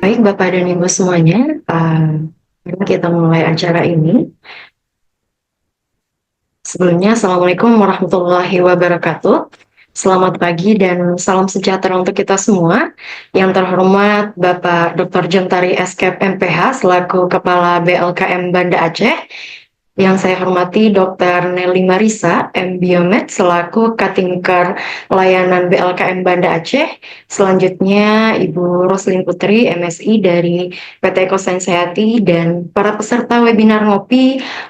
Baik Bapak dan Ibu semuanya, mari kita mulai acara ini. Sebelumnya, Assalamualaikum warahmatullahi wabarakatuh. Selamat pagi dan salam sejahtera untuk kita semua. Yang terhormat Bapak Dr. Jontari Eskep MPH selaku Kepala BLKM Banda Aceh. Yang saya hormati Dr. Nelly Marisa, M. Biomed, selaku Katingker Layanan BLKM Banda Aceh. Selanjutnya, Ibu Roslin Putri, MSI dari PT Ekosains Hayati, dan para peserta webinar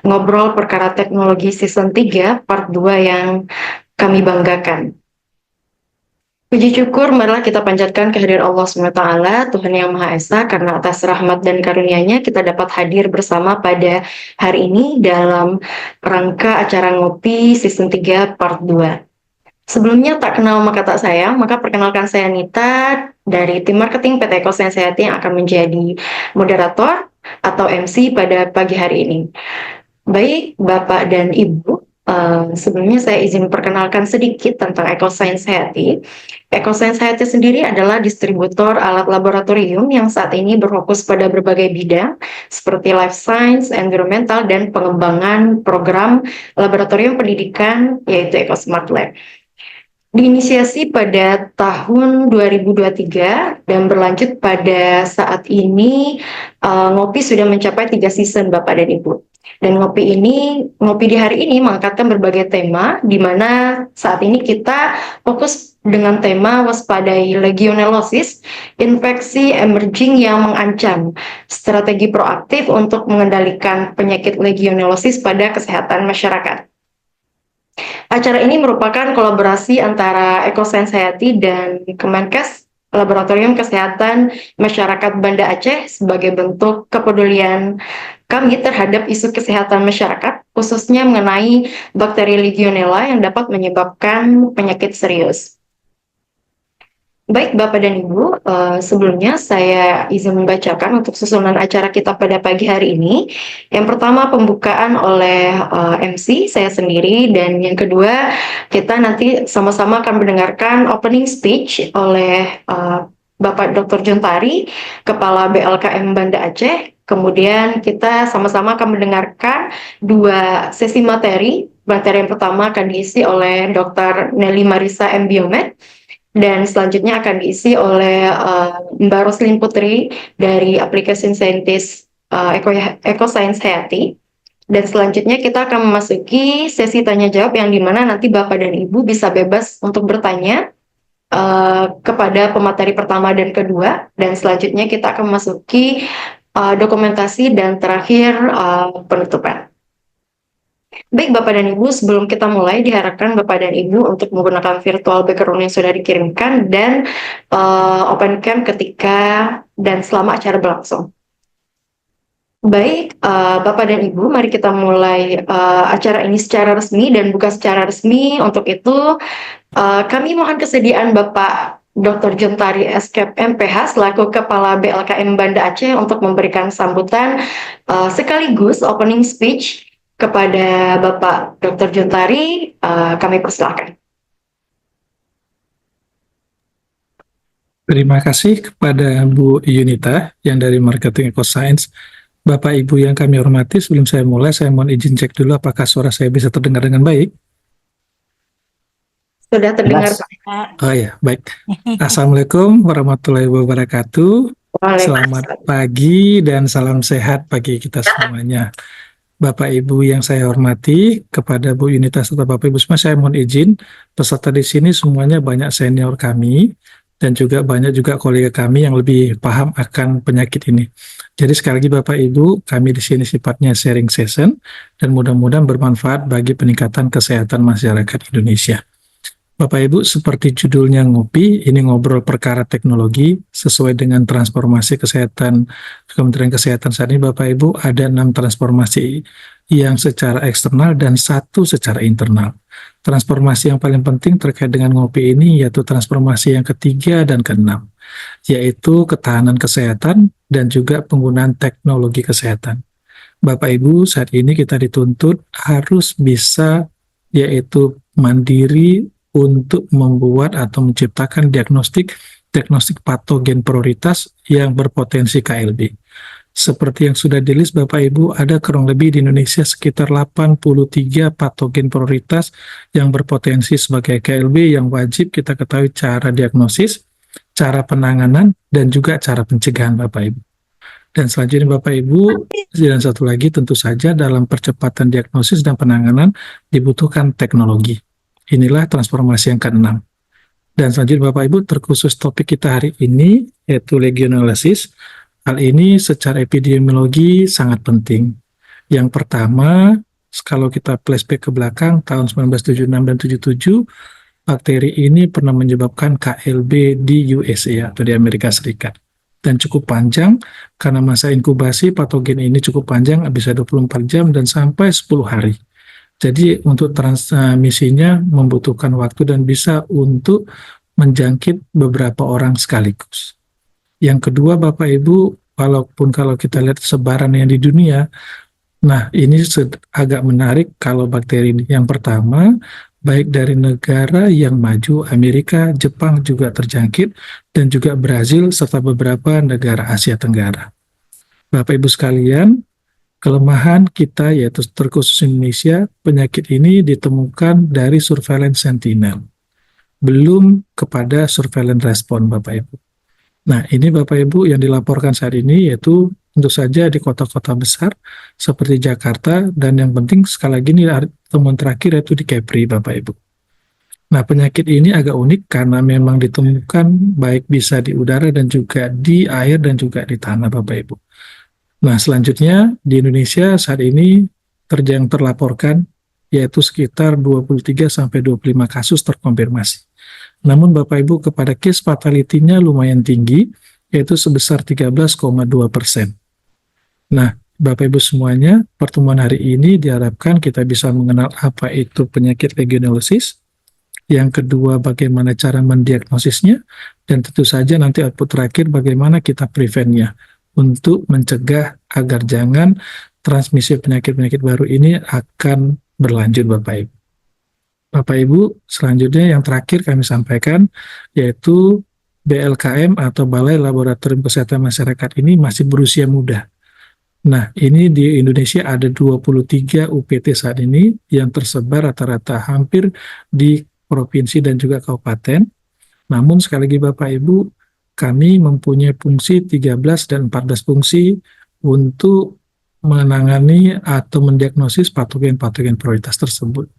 Ngobrol Perkara Teknologi Season 3, Part 2 yang kami banggakan. Puji syukur marilah kita panjatkan kehadiran Allah SWT, Tuhan Yang Maha Esa, karena atas rahmat dan karunia-Nya kita dapat hadir bersama pada hari ini dalam rangka acara ngopi season 3 part 2. Sebelumnya tak kenal maka tak sayang, maka perkenalkan saya Nita dari tim marketing PT Ekosains Hayati yang akan menjadi moderator atau MC pada pagi hari ini. Baik Bapak dan Ibu, sebelumnya saya izin perkenalkan sedikit tentang Ekosains Hayati. Ekosains Hayati sendiri adalah distributor alat laboratorium yang saat ini berfokus pada berbagai bidang seperti life science, environmental, dan pengembangan program laboratorium pendidikan yaitu EcoSmart Lab. Diinisiasi pada tahun 2023 dan berlanjut pada saat ini, Ngopi sudah mencapai 3 season Bapak dan Ibu. Dan ngopi di hari ini mengangkatkan berbagai tema, di mana saat ini kita fokus dengan tema waspadai legionellosis, infeksi emerging yang mengancam, strategi proaktif untuk mengendalikan penyakit legionellosis pada kesehatan masyarakat. Acara ini merupakan kolaborasi antara Ekosains Hayati dan Kemenkes Laboratorium Kesehatan Masyarakat Banda Aceh sebagai bentuk kepedulian kami terhadap isu kesehatan masyarakat, khususnya mengenai bakteri Legionella yang dapat menyebabkan penyakit serius. Baik Bapak dan Ibu, sebelumnya saya izin membacakan untuk susunan acara kita pada pagi hari ini. Yang pertama pembukaan oleh MC saya sendiri, dan yang kedua kita nanti sama-sama akan mendengarkan opening speech oleh Bapak Dr. Jontari, Kepala BLKM Banda Aceh. Kemudian kita sama-sama akan mendengarkan 2 sesi materi. Materi yang pertama akan diisi oleh Dr. Nelly Marisa M. Biomed, dan selanjutnya akan diisi oleh Mbak Roslin Putri dari Application Scientist Ekosains Hayati. Dan selanjutnya kita akan memasuki sesi tanya jawab yang dimana nanti Bapak dan Ibu bisa bebas untuk bertanya kepada pemateri pertama dan kedua. Dan selanjutnya kita akan memasuki dokumentasi dan terakhir penutupan. Baik Bapak dan Ibu, sebelum kita mulai diharapkan Bapak dan Ibu untuk menggunakan virtual background yang sudah dikirimkan dan open cam ketika dan selama acara berlangsung. Baik Bapak dan Ibu, mari kita mulai acara ini secara resmi dan buka secara resmi. Untuk itu kami mohon kesediaan Bapak Dr. Jontari Eskep MPH selaku Kepala BLKM Banda Aceh untuk memberikan sambutan sekaligus opening speech kepada Bapak Dr. Jontari. Kami persilakan. Terima kasih kepada Bu Yunita yang dari Marketing Ekosains. Bapak Ibu yang kami hormati, sebelum saya mulai, saya mohon izin cek dulu apakah suara saya bisa terdengar dengan baik. Sudah terdengar Pak. Oh ya, baik. Assalamualaikum warahmatullahi wabarakatuh. Selamat pagi dan salam sehat bagi kita semuanya. Bapak Ibu yang saya hormati, kepada Bu Yunita serta Bapak Ibu semua, saya mohon izin, peserta di sini semuanya banyak senior kami dan juga banyak juga kolega kami yang lebih paham akan penyakit ini. Jadi sekali lagi Bapak Ibu, kami di sini sifatnya sharing session dan mudah-mudahan bermanfaat bagi peningkatan kesehatan masyarakat Indonesia. Bapak Ibu, seperti judulnya ngopi, ini ngobrol perkara teknologi sesuai dengan transformasi kesehatan Kementerian Kesehatan saat ini. Bapak Ibu, ada 6 transformasi yang secara eksternal dan 1 secara internal. Transformasi yang paling penting terkait dengan ngopi ini yaitu transformasi yang ketiga dan keenam, yaitu ketahanan kesehatan dan juga penggunaan teknologi kesehatan. Bapak Ibu, saat ini kita dituntut harus bisa yaitu mandiri untuk membuat atau menciptakan diagnostik diagnostik patogen prioritas yang berpotensi KLB. Seperti yang sudah di-list Bapak Ibu, ada kurang lebih di Indonesia sekitar 83 patogen prioritas yang berpotensi sebagai KLB yang wajib kita ketahui cara diagnosis, cara penanganan, dan juga cara pencegahan Bapak Ibu. Dan selanjutnya Bapak Ibu, dan satu lagi tentu saja dalam percepatan diagnosis dan penanganan dibutuhkan teknologi. Inilah transformasi yang keenam. Dan selanjutnya Bapak Ibu, terkhusus topik kita hari ini yaitu legionellosis. Hal ini secara epidemiologi sangat penting. Yang pertama, kalau kita flashback ke belakang tahun 1976 dan 77, bakteri ini pernah menyebabkan KLB di USA atau di Amerika Serikat. Dan cukup panjang karena masa inkubasi patogen ini cukup panjang, bisa 24 jam dan sampai 10 hari. Jadi untuk transmisinya membutuhkan waktu dan bisa untuk menjangkit beberapa orang sekaligus. Yang kedua Bapak Ibu, walaupun kalau kita lihat sebaran yang di dunia, nah ini agak menarik kalau bakteri ini. Yang pertama, baik dari negara yang maju, Amerika, Jepang juga terjangkit, dan juga Brazil, serta beberapa negara Asia Tenggara. Bapak Ibu sekalian, kelemahan kita yaitu terkhusus Indonesia, penyakit ini ditemukan dari surveillance sentinel, belum kepada surveillance respon Bapak Ibu. Nah, ini Bapak Ibu yang dilaporkan saat ini yaitu tentu saja di kota-kota besar seperti Jakarta, dan yang penting sekali lagi ini temuan terakhir yaitu di Kepri Bapak Ibu. Nah, penyakit ini agak unik karena memang ditemukan baik bisa di udara dan juga di air dan juga di tanah Bapak Ibu. Nah, selanjutnya di Indonesia saat ini yang terlaporkan yaitu sekitar 23-25 kasus terkonfirmasi. Namun Bapak Ibu kepada case fatality-nya lumayan tinggi, yaitu sebesar 13,2%. Nah, Bapak Ibu semuanya, pertemuan hari ini diharapkan kita bisa mengenal apa itu penyakit legionellosis, yang kedua bagaimana cara mendiagnosisnya, dan tentu saja nanti output terakhir bagaimana kita prevent-nya untuk mencegah agar jangan transmisi penyakit-penyakit baru ini akan berlanjut Bapak Ibu. Bapak Ibu, selanjutnya yang terakhir kami sampaikan yaitu BLKM atau Balai Laboratorium Kesehatan Masyarakat ini masih berusia muda. Nah, ini di Indonesia ada 23 UPT saat ini yang tersebar rata-rata hampir di provinsi dan juga kabupaten. Namun sekali lagi Bapak Ibu, kami mempunyai fungsi 13 dan 14 fungsi untuk menangani atau mendiagnosis patogen-patogen prioritas tersebut.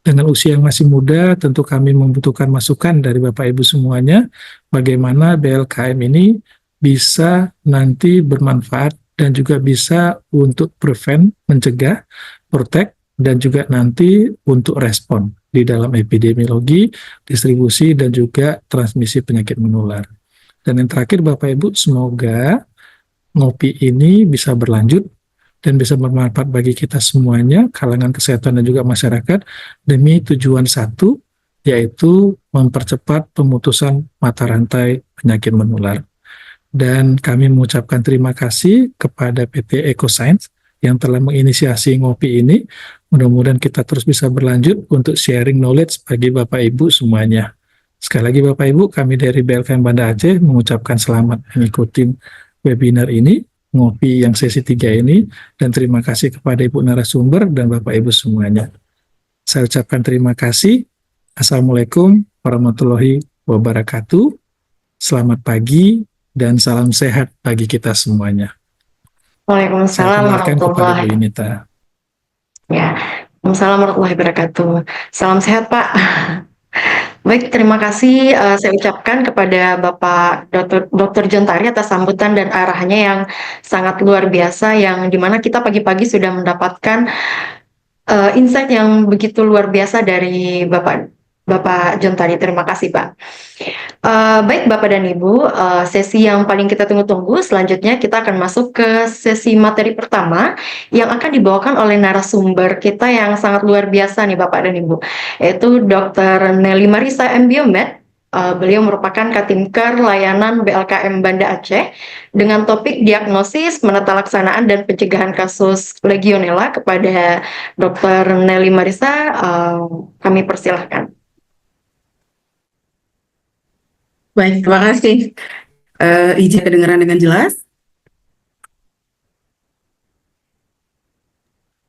Dengan usia yang masih muda, tentu kami membutuhkan masukan dari Bapak Ibu semuanya, bagaimana BLKM ini bisa nanti bermanfaat dan juga bisa untuk prevent, mencegah, protect, dan juga nanti untuk respon di dalam epidemiologi, distribusi, dan juga transmisi penyakit menular. Dan yang terakhir Bapak Ibu, semoga ngopi ini bisa berlanjut dan bisa bermanfaat bagi kita semuanya, kalangan kesehatan dan juga masyarakat, demi tujuan satu, yaitu mempercepat pemutusan mata rantai penyakit menular. Dan kami mengucapkan terima kasih kepada PT EcoScience yang telah menginisiasi ngopi ini. Mudah-mudahan kita terus bisa berlanjut untuk sharing knowledge bagi Bapak Ibu semuanya. Sekali lagi Bapak Ibu, kami dari BLKM Banda Aceh mengucapkan selamat mengikuti webinar ini, ngopi yang sesi 3 ini, dan terima kasih kepada Ibu narasumber dan Bapak Ibu semuanya. Saya ucapkan terima kasih. Assalamualaikum warahmatullahi wabarakatuh. Selamat pagi dan salam sehat bagi kita semuanya. Waalaikumsalam warahmatullahi wabarakatuh. Ya, Waalaikumsalam warahmatullahi wabarakatuh. Salam sehat Pak. Baik, terima kasih saya ucapkan kepada Bapak Dr. Jontari atas sambutan dan arahannya yang sangat luar biasa, yang dimana kita pagi-pagi sudah mendapatkan insight yang begitu luar biasa dari Bapak Jontari. Terima kasih Pak. Baik Bapak dan Ibu, sesi yang paling kita tunggu-tunggu selanjutnya kita akan masuk ke sesi materi pertama yang akan dibawakan oleh narasumber kita yang sangat luar biasa nih Bapak dan Ibu, yaitu Dr. Nelly Marisa MBiomed. Beliau merupakan Katimker Layanan BLKM Banda Aceh dengan topik diagnosis, menata laksanaan dan pencegahan kasus Legionella. Kepada Dr. Nelly Marisa, kami persilahkan. Baik, terima kasih. Izin kedengaran dengan jelas?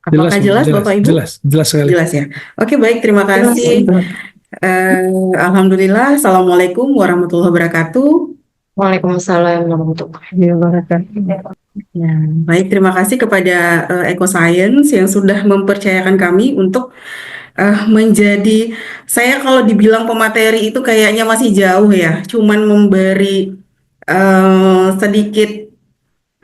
Apakah jelas, Bapak Ibu? Jelas sekali. Jelas ya. Oke, baik, terima kasih. Alhamdulillah. Assalamualaikum warahmatullahi wabarakatuh. Waalaikumsalam warahmatullahi wabarakatuh. Ya, baik, terima kasih kepada EcoScience yang sudah mempercayakan kami untuk menjadi, saya kalau dibilang pemateri itu kayaknya masih jauh ya, cuman memberi sedikit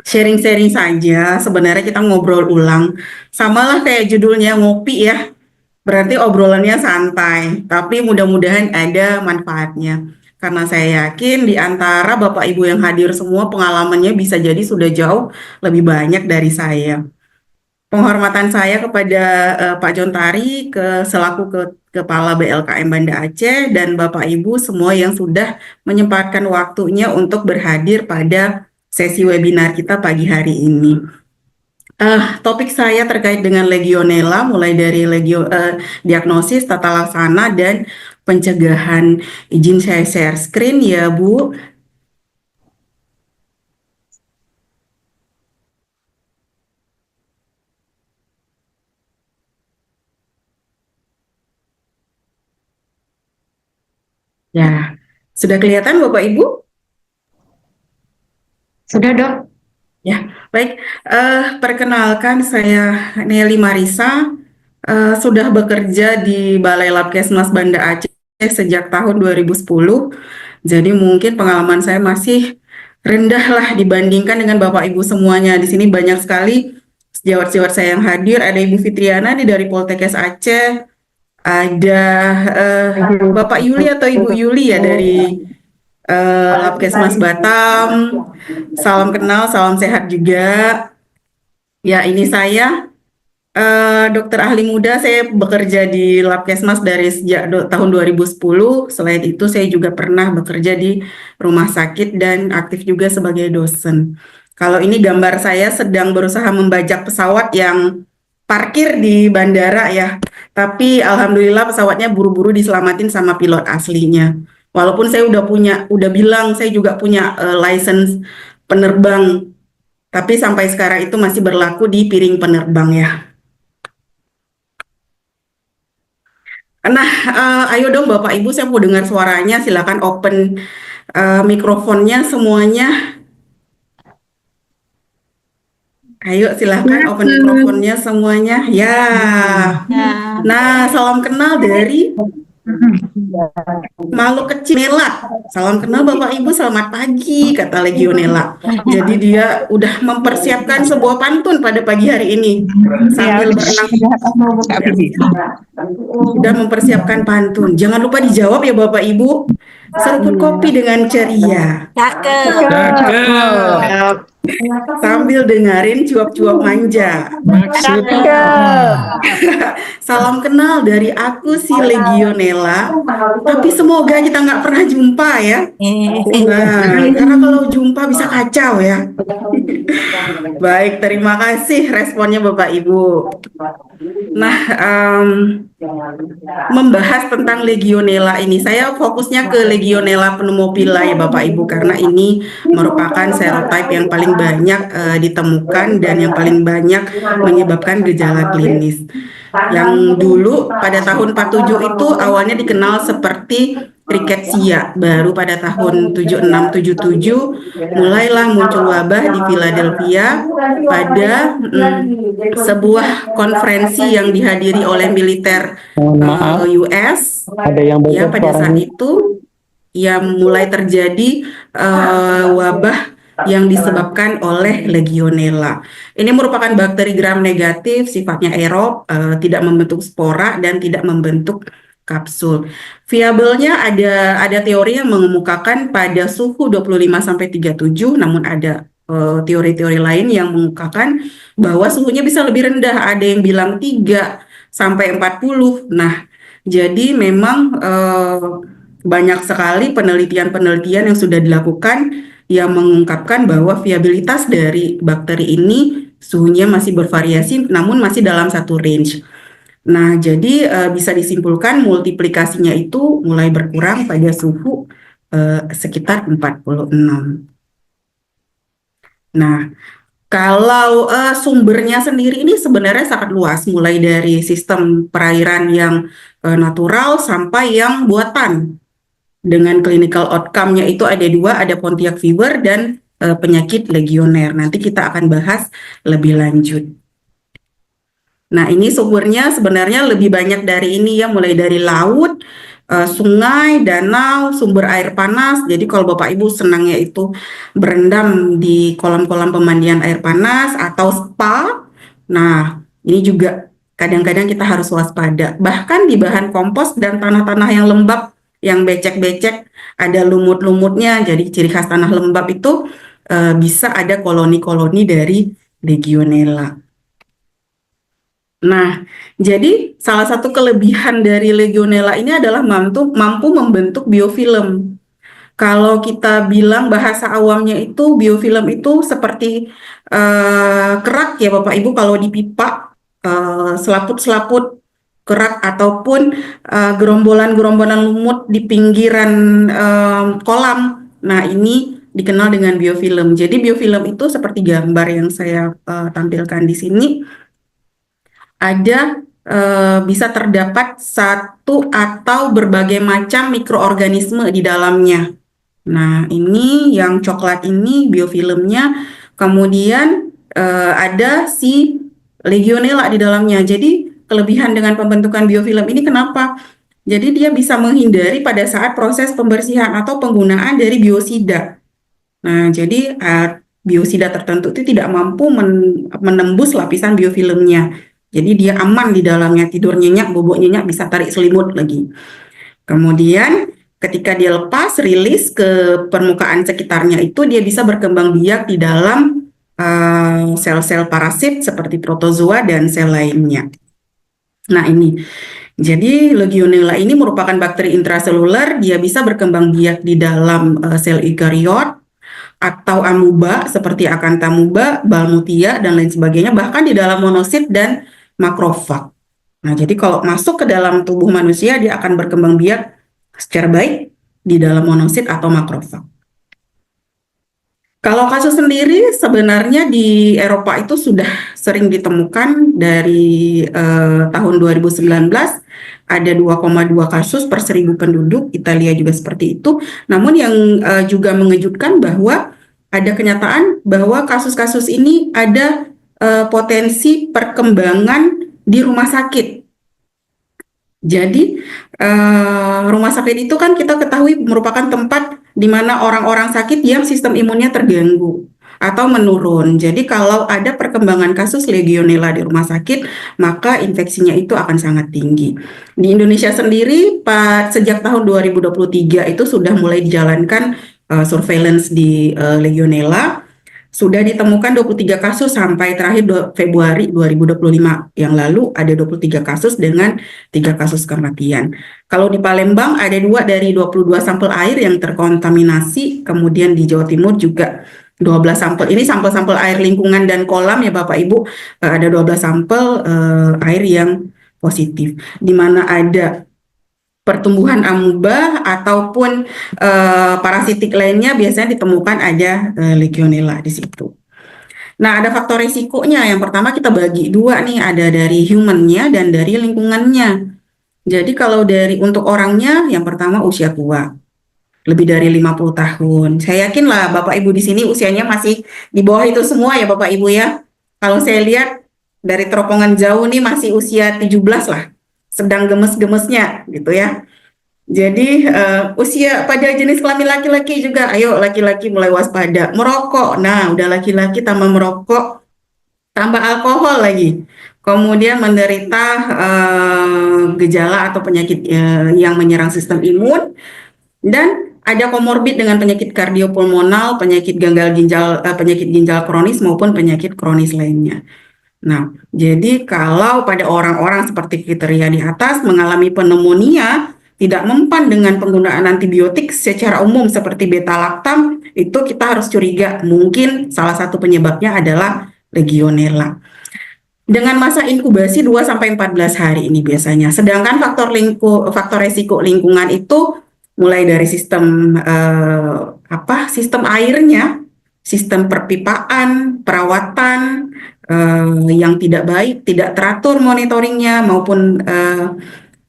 sharing-sharing saja. Sebenarnya kita ngobrol ulang, samalah kayak judulnya ngopi ya, berarti obrolannya santai, tapi mudah-mudahan ada manfaatnya. Karena saya yakin di antara Bapak Ibu yang hadir semua pengalamannya bisa jadi sudah jauh lebih banyak dari saya. Penghormatan saya kepada Pak Jontari selaku Kepala BLKM Banda Aceh dan Bapak Ibu semua yang sudah menyempatkan waktunya untuk berhadir pada sesi webinar kita pagi hari ini. Topik saya terkait dengan Legionella, mulai dari diagnosis, tata laksana, dan pencegahan. Izin saya share screen ya, Bu. Ya, sudah kelihatan Bapak Ibu? Sudah, Dok. Ya, baik. Perkenalkan, saya Nelly Marisa, sudah bekerja di Balai Labkesmas Banda Aceh sejak tahun 2010. Jadi mungkin pengalaman saya masih rendah lah dibandingkan dengan Bapak Ibu semuanya. Di sini banyak sekali sejawat-sejawat saya yang hadir. Ada Ibu Fitriana dari Poltekkes Aceh, ada Bapak Yuli atau Ibu Yuli ya dari Labkesmas Batam. Salam kenal, salam sehat juga. Ya, ini saya dokter ahli muda. Saya bekerja di Labkesmas dari sejak tahun 2010. Selain itu saya juga pernah bekerja di rumah sakit dan aktif juga sebagai dosen. Kalau ini gambar saya sedang berusaha membajak pesawat yang parkir di bandara ya. Tapi alhamdulillah pesawatnya buru-buru diselamatin sama pilot aslinya. Walaupun saya udah bilang saya juga punya license penerbang, tapi sampai sekarang itu masih berlaku di piring penerbang ya. Nah, ayo dong Bapak Ibu, saya mau dengar suaranya. Silakan open mikrofonnya semuanya. Ayo silakan open mikrofonnya semuanya. Ya. Nah, salam kenal dari makhluk kecil Nela. Salam kenal Bapak Ibu, selamat pagi, kata Legionella. Jadi dia udah mempersiapkan sebuah pantun pada pagi hari ini sambil berenang. Sudah mempersiapkan pantun. Jangan lupa dijawab ya Bapak Ibu. Seruput kopi dengan ceria. Cakep. Sambil dengerin cuap-cuap manja. Salam kenal dari aku si Legionella. Tapi semoga kita nggak pernah jumpa ya. Nah, karena kalau jumpa bisa kacau ya. Baik, terima kasih responnya Bapak Ibu. Nah, membahas tentang Legionella ini, saya fokusnya ke Legionella pneumopila ya Bapak Ibu, karena ini merupakan serotype yang paling banyak ditemukan dan yang paling banyak menyebabkan gejala klinis. Yang dulu pada tahun 47 itu awalnya dikenal seperti rickettsia, baru pada tahun 76-77 mulailah muncul wabah di Philadelphia pada sebuah konferensi yang dihadiri oleh militer US. Ya, pada saat itu ya mulai terjadi wabah yang disebabkan oleh Legionella. Ini merupakan bakteri gram negatif, sifatnya aerob, tidak membentuk spora dan tidak membentuk kapsul. Viabelnya ada teori yang mengemukakan pada suhu 25-37, namun ada teori-teori lain yang mengemukakan bahwa suhunya bisa lebih rendah, ada yang bilang 3-40. Nah, jadi memang banyak sekali penelitian-penelitian yang sudah dilakukan yang mengungkapkan bahwa viabilitas dari bakteri ini suhunya masih bervariasi namun masih dalam satu range. Nah, jadi bisa disimpulkan multiplikasinya itu mulai berkurang pada suhu sekitar 46. Nah, kalau sumbernya sendiri ini sebenarnya sangat luas, mulai dari sistem perairan yang natural sampai yang buatan. Dengan clinical outcome-nya itu ada dua, ada Pontiac fever dan penyakit legioner. Nanti kita akan bahas lebih lanjut. Nah, ini sumbernya sebenarnya lebih banyak dari ini ya, mulai dari laut, sungai, danau, sumber air panas. Jadi kalau Bapak Ibu senangnya itu berendam di kolam-kolam pemandian air panas atau spa, nah ini juga kadang-kadang kita harus waspada. Bahkan di bahan kompos dan tanah-tanah yang lembab, yang becek-becek, ada lumut-lumutnya. Jadi ciri khas tanah lembab itu bisa ada koloni-koloni dari Legionella. Nah, jadi salah satu kelebihan dari Legionella ini adalah mampu membentuk biofilm. Kalau kita bilang bahasa awamnya itu biofilm itu seperti kerak ya Bapak Ibu, kalau di pipa selaput-selaput kerak ataupun gerombolan-gerombolan lumut di pinggiran kolam. Nah, ini dikenal dengan biofilm. Jadi biofilm itu seperti gambar yang saya tampilkan di sini. Ada bisa terdapat satu atau berbagai macam mikroorganisme di dalamnya. Nah, ini yang coklat ini biofilmnya, kemudian ada si Legionella di dalamnya. Jadi kelebihan dengan pembentukan biofilm ini kenapa? Jadi dia bisa menghindari pada saat proses pembersihan atau penggunaan dari biosida. Nah, jadi biosida tertentu itu tidak mampu menembus lapisan biofilmnya. Jadi dia aman di dalamnya, tidur nyenyak, bobok nyenyak, bisa tarik selimut lagi. Kemudian ketika dia lepas, rilis ke permukaan sekitarnya itu, dia bisa berkembang biak di dalam sel-sel parasit seperti protozoa dan sel lainnya. Nah ini, jadi Legionella ini merupakan bakteri intraseluler, dia bisa berkembang biak di dalam sel eukariot, atau amuba seperti Acanthamuba, Balmutia, dan lain sebagainya, bahkan di dalam monosit dan makrofag. Nah, jadi kalau masuk ke dalam tubuh manusia, dia akan berkembang biak secara baik di dalam monosit atau makrofag. Kalau kasus sendiri sebenarnya di Eropa itu sudah sering ditemukan dari tahun 2019, ada 2,2 kasus per 1.000 penduduk, Italia juga seperti itu. Namun yang juga mengejutkan bahwa ada kenyataan bahwa kasus-kasus ini ada potensi perkembangan di rumah sakit. Jadi rumah sakit itu kan kita ketahui merupakan tempat di mana orang-orang sakit yang sistem imunnya terganggu atau menurun. Jadi kalau ada perkembangan kasus Legionella di rumah sakit, maka infeksinya itu akan sangat tinggi. Di Indonesia sendiri, sejak tahun 2023 itu sudah mulai dijalankan surveillance di Legionella. Sudah ditemukan 23 kasus sampai terakhir Februari 2025 yang lalu ada 23 kasus dengan 3 kasus kematian. Kalau di Palembang ada 2 dari 22 sampel air yang terkontaminasi, kemudian di Jawa Timur juga 12 sampel. Ini sampel-sampel air lingkungan dan kolam ya Bapak Ibu, ada 12 sampel air yang positif, di mana ada pertumbuhan amuba ataupun parasitik lainnya biasanya ditemukan ada Legionella di situ. Nah, ada faktor risikonya. Yang pertama kita bagi 2 nih, ada dari humannya dan dari lingkungannya. Jadi kalau untuk orangnya, yang pertama usia tua, lebih dari 50 tahun. Saya yakin lah Bapak Ibu di sini usianya masih di bawah itu semua ya Bapak Ibu ya. Kalau saya lihat dari teropongan jauh nih masih usia 17 lah. Sedang gemes-gemesnya gitu ya. Jadi usia pada jenis kelamin laki-laki juga, ayo laki-laki mulai waspada. Merokok, nah udah laki-laki tambah merokok, tambah alkohol lagi. Kemudian menderita gejala atau penyakit yang menyerang sistem imun, dan ada komorbid dengan penyakit kardiopulmonal, penyakit penyakit ginjal kronis maupun penyakit kronis lainnya. Nah, jadi kalau pada orang-orang seperti kriteria di atas mengalami pneumonia, tidak mempan dengan penggunaan antibiotik secara umum seperti beta-laktam, itu kita harus curiga mungkin salah satu penyebabnya adalah Legionella. Dengan masa inkubasi 2-14 hari ini biasanya. Sedangkan faktor resiko lingkungan itu mulai dari sistem airnya, sistem perpipaan, perawatan yang tidak baik, tidak teratur monitoringnya, maupun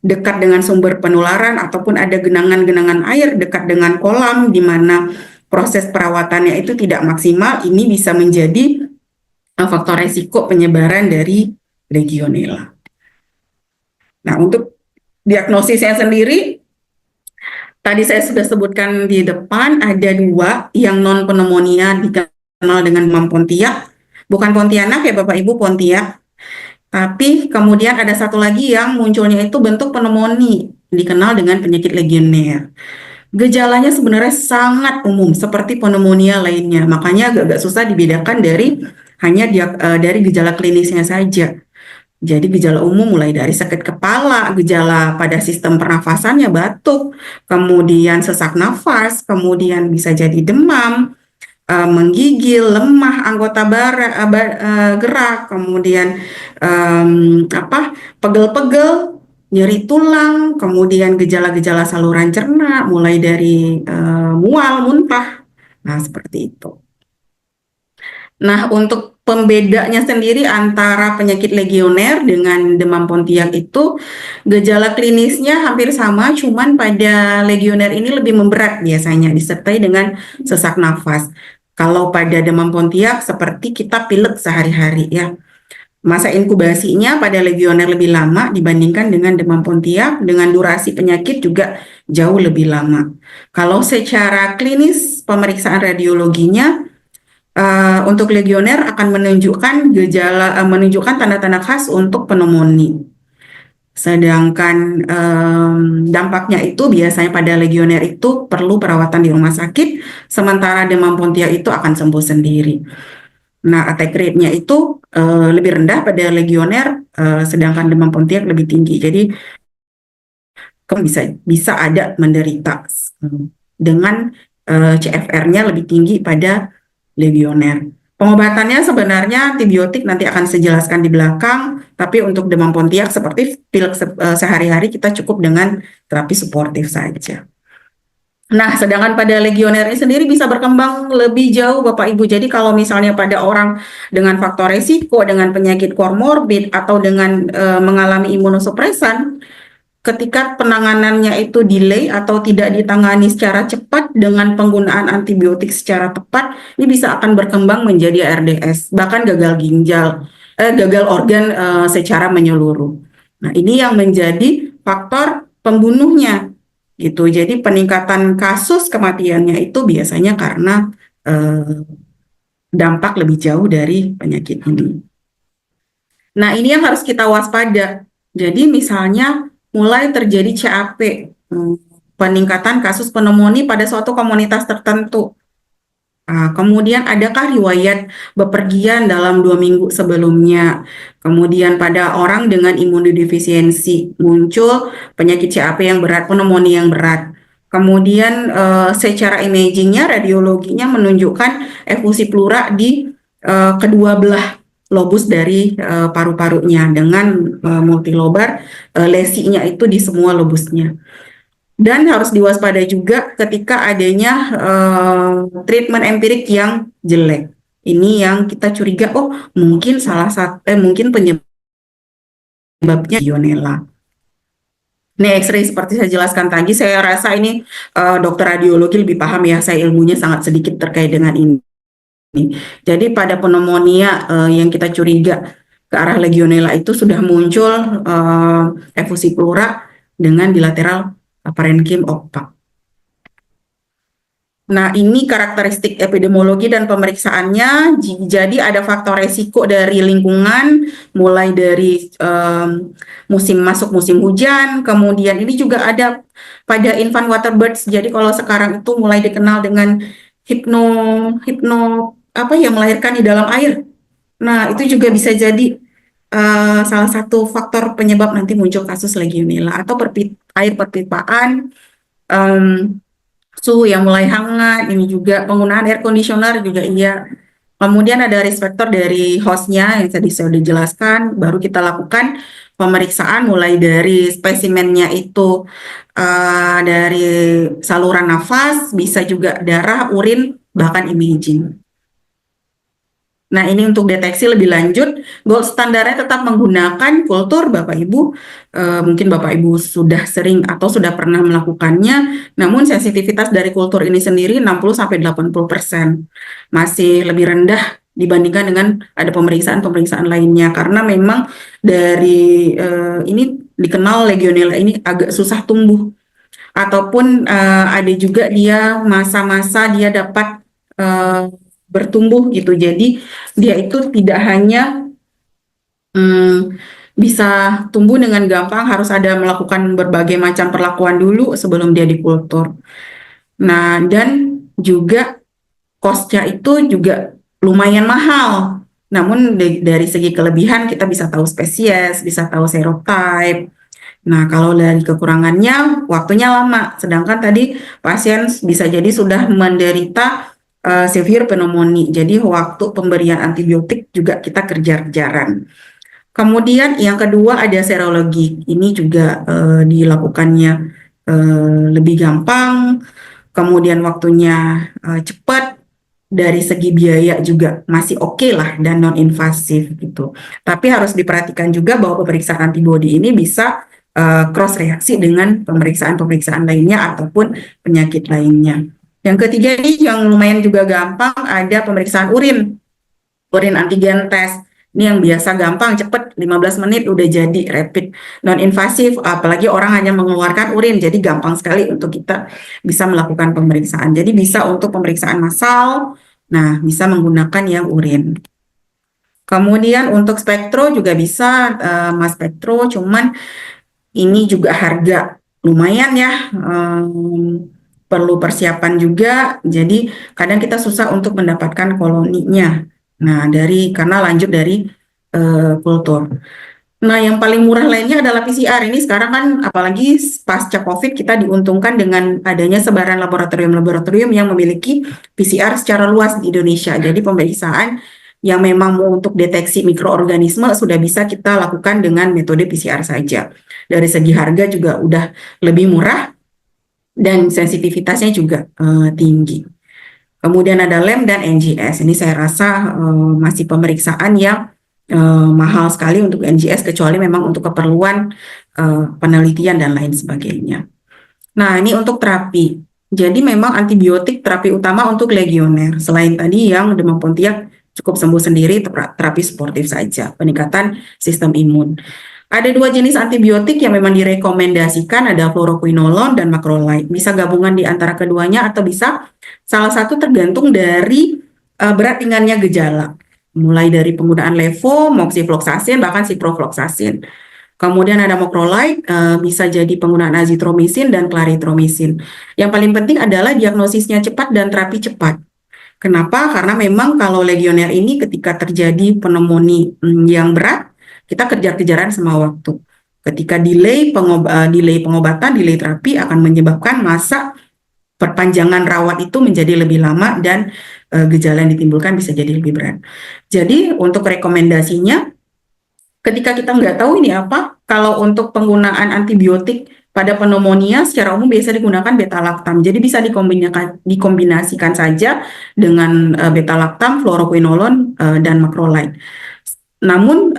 dekat dengan sumber penularan, ataupun ada genangan-genangan air dekat dengan kolam di mana proses perawatannya itu tidak maksimal. Ini bisa menjadi faktor resiko penyebaran dari Legionella. Nah, untuk diagnosisnya sendiri, tadi saya sudah sebutkan di depan, ada 2 yang non pneumonia dikenal dengan demam Pontiak. Bukan Pontianak ya Bapak Ibu, Pontiak. Tapi kemudian ada satu lagi yang munculnya itu bentuk pneumonia, dikenal dengan penyakit Legionnaire. Gejalanya sebenarnya sangat umum seperti pneumonia lainnya, makanya agak susah dibedakan dari gejala klinisnya saja. Jadi gejala umum mulai dari sakit kepala, gejala pada sistem pernafasannya, batuk, kemudian sesak nafas, kemudian bisa jadi demam, menggigil, lemah anggota gerak, kemudian pegel-pegel, nyeri tulang, kemudian gejala-gejala saluran cerna, mulai dari mual, muntah. Nah, seperti itu. Nah, untuk pembedanya sendiri antara penyakit Legionnaire dengan demam Pontiak itu, gejala klinisnya hampir sama, cuman pada Legionnaire ini lebih memberat biasanya, disertai dengan sesak nafas. Kalau pada demam Pontiak seperti kita pilek sehari-hari ya. Masa inkubasinya pada Legionnaire lebih lama dibandingkan dengan demam Pontiak, dengan durasi penyakit juga jauh lebih lama. Kalau secara klinis pemeriksaan radiologinya untuk Legionnaire akan menunjukkan tanda-tanda khas untuk pneumonia. Sedangkan dampaknya itu biasanya pada Legionnaire itu perlu perawatan di rumah sakit, sementara demam Pontiak itu akan sembuh sendiri. Nah, attack rate-nya itu lebih rendah pada Legionnaire, sedangkan demam Pontiak lebih tinggi. Jadi bisa ada menderita dengan CFR-nya lebih tinggi pada Legionnaire. Pengobatannya sebenarnya antibiotik, nanti akan saya jelaskan di belakang, tapi untuk demam Pontiak seperti pil sehari-hari kita cukup dengan terapi suportif saja. Nah, sedangkan pada Legionnaire ini sendiri bisa berkembang lebih jauh Bapak Ibu. Jadi kalau misalnya pada orang dengan faktor resiko, dengan penyakit komorbid, atau dengan mengalami imunosupresan, ketika penanganannya itu delay atau tidak ditangani secara cepat dengan penggunaan antibiotik secara tepat, ini bisa akan berkembang menjadi ARDS, bahkan gagal organ secara menyeluruh. Nah, ini yang menjadi faktor pembunuhnya gitu. Jadi peningkatan kasus kematiannya itu biasanya karena dampak lebih jauh dari penyakit ini. Nah, ini yang harus kita waspada. Jadi misalnya mulai terjadi CAP, peningkatan kasus pneumonia pada suatu komunitas tertentu. Kemudian adakah riwayat bepergian dalam 2 minggu sebelumnya? Kemudian pada orang dengan imunodefisiensi muncul penyakit CAP yang berat, pneumonia yang berat. Kemudian secara imagingnya, radiologinya menunjukkan efusi pleura di kedua belah lobus dari paru-parunya dengan multilobar, lesinya itu di semua lobusnya. Dan harus diwaspadai juga ketika adanya treatment empirik yang jelek. Ini yang kita curiga, mungkin mungkin penyebabnya Legionella. Ini X-ray seperti saya jelaskan tadi, saya rasa ini dokter radiologi lebih paham ya, saya ilmunya sangat sedikit terkait dengan ini. Jadi pada pneumonia yang kita curiga ke arah Legionella itu sudah muncul efusi pleura dengan bilateral parenkim opak. Nah, ini karakteristik epidemiologi dan pemeriksaannya. Jadi ada faktor resiko dari lingkungan, mulai dari masuk musim hujan, kemudian ini juga ada pada infant water births. Jadi kalau sekarang itu mulai dikenal dengan yang melahirkan di dalam air. Nah, itu juga bisa jadi salah satu faktor penyebab nanti muncul kasus Legionella, atau air perpipaan, suhu yang mulai hangat, ini juga penggunaan air conditioner juga iya. Kemudian ada risk factor dari hostnya yang tadi saya sudah jelaskan, baru kita lakukan pemeriksaan mulai dari spesimennya itu dari saluran nafas, bisa juga darah, urin, bahkan imaging. Nah, ini untuk deteksi lebih lanjut, gold standarnya tetap menggunakan kultur, Bapak Ibu. Mungkin Bapak Ibu sudah sering atau sudah pernah melakukannya, namun sensitivitas dari kultur ini sendiri 60-80%. Masih lebih rendah dibandingkan dengan ada pemeriksaan-pemeriksaan lainnya, karena memang dari ini dikenal Legionella ini agak susah tumbuh. Ataupun ada juga dia masa-masa dia dapat bertumbuh gitu. Jadi dia itu tidak hanya bisa tumbuh dengan gampang, harus ada melakukan berbagai macam perlakuan dulu sebelum dia dikultur. Nah, dan juga cost-nya itu juga lumayan mahal. Namun dari segi kelebihan kita bisa tahu spesies, bisa tahu serotype. Nah, kalau dari kekurangannya, waktunya lama. Sedangkan tadi pasien bisa jadi sudah menderita severe pneumonia. Jadi waktu pemberian antibiotik juga kita kejar-kejaran. Kemudian yang kedua ada serologi. Ini juga dilakukannya lebih gampang. Kemudian waktunya cepat. Dari segi biaya juga masih oke lah dan non-invasif gitu. Tapi harus diperhatikan juga bahwa pemeriksaan antibodi ini bisa cross reaksi dengan pemeriksaan-pemeriksaan lainnya ataupun penyakit lainnya. Yang ketiga ini yang lumayan juga gampang, ada pemeriksaan urin antigen test. Ini yang biasa gampang, cepat, 15 menit udah jadi rapid, non-invasif, apalagi orang hanya mengeluarkan urin, jadi gampang sekali untuk kita bisa melakukan pemeriksaan. Jadi bisa untuk pemeriksaan massal, nah bisa menggunakan yang urin. Kemudian untuk spektro juga bisa, mass spektro, cuman ini juga harga lumayan ya, perlu persiapan juga, jadi kadang kita susah untuk mendapatkan koloninya. Nah, karena lanjut dari kultur. Nah, yang paling murah lainnya adalah PCR. Ini sekarang kan apalagi pasca COVID kita diuntungkan dengan adanya sebaran laboratorium-laboratorium yang memiliki PCR secara luas di Indonesia. Jadi pemeriksaan yang memang mau untuk deteksi mikroorganisme sudah bisa kita lakukan dengan metode PCR saja. Dari segi harga juga udah lebih murah dan sensitivitasnya juga tinggi. Kemudian ada LEM dan NGS. Ini saya rasa masih pemeriksaan yang mahal sekali untuk NGS, kecuali memang untuk keperluan penelitian dan lain sebagainya. Nah, ini untuk terapi. Jadi memang antibiotik terapi utama untuk legioner. Selain tadi yang demam Pontiac cukup sembuh sendiri, terapi sportif saja, peningkatan sistem imun. Ada dua jenis antibiotik yang memang direkomendasikan, ada fluoroquinolone dan macrolide. Bisa gabungan di antara keduanya atau bisa salah satu tergantung dari berat ringannya gejala. Mulai dari penggunaan levo, moxifloxacin, bahkan ciprofloxacin. Kemudian ada macrolide, bisa jadi penggunaan azitromisin dan claritromisin. Yang paling penting adalah diagnosisnya cepat dan terapi cepat. Kenapa? Karena memang kalau legioner ini ketika terjadi pneumonia yang berat, kita kejar-kejaran sama waktu. Ketika delay pengobatan, delay terapi akan menyebabkan masa perpanjangan rawat itu menjadi lebih lama dan gejala yang ditimbulkan bisa jadi lebih berat. Jadi untuk rekomendasinya, ketika kita nggak tahu ini apa, kalau untuk penggunaan antibiotik pada pneumonia secara umum biasa digunakan beta-lactam. Jadi bisa dikombinasikan saja dengan beta-lactam, fluoroquinolone, dan macrolide. Namun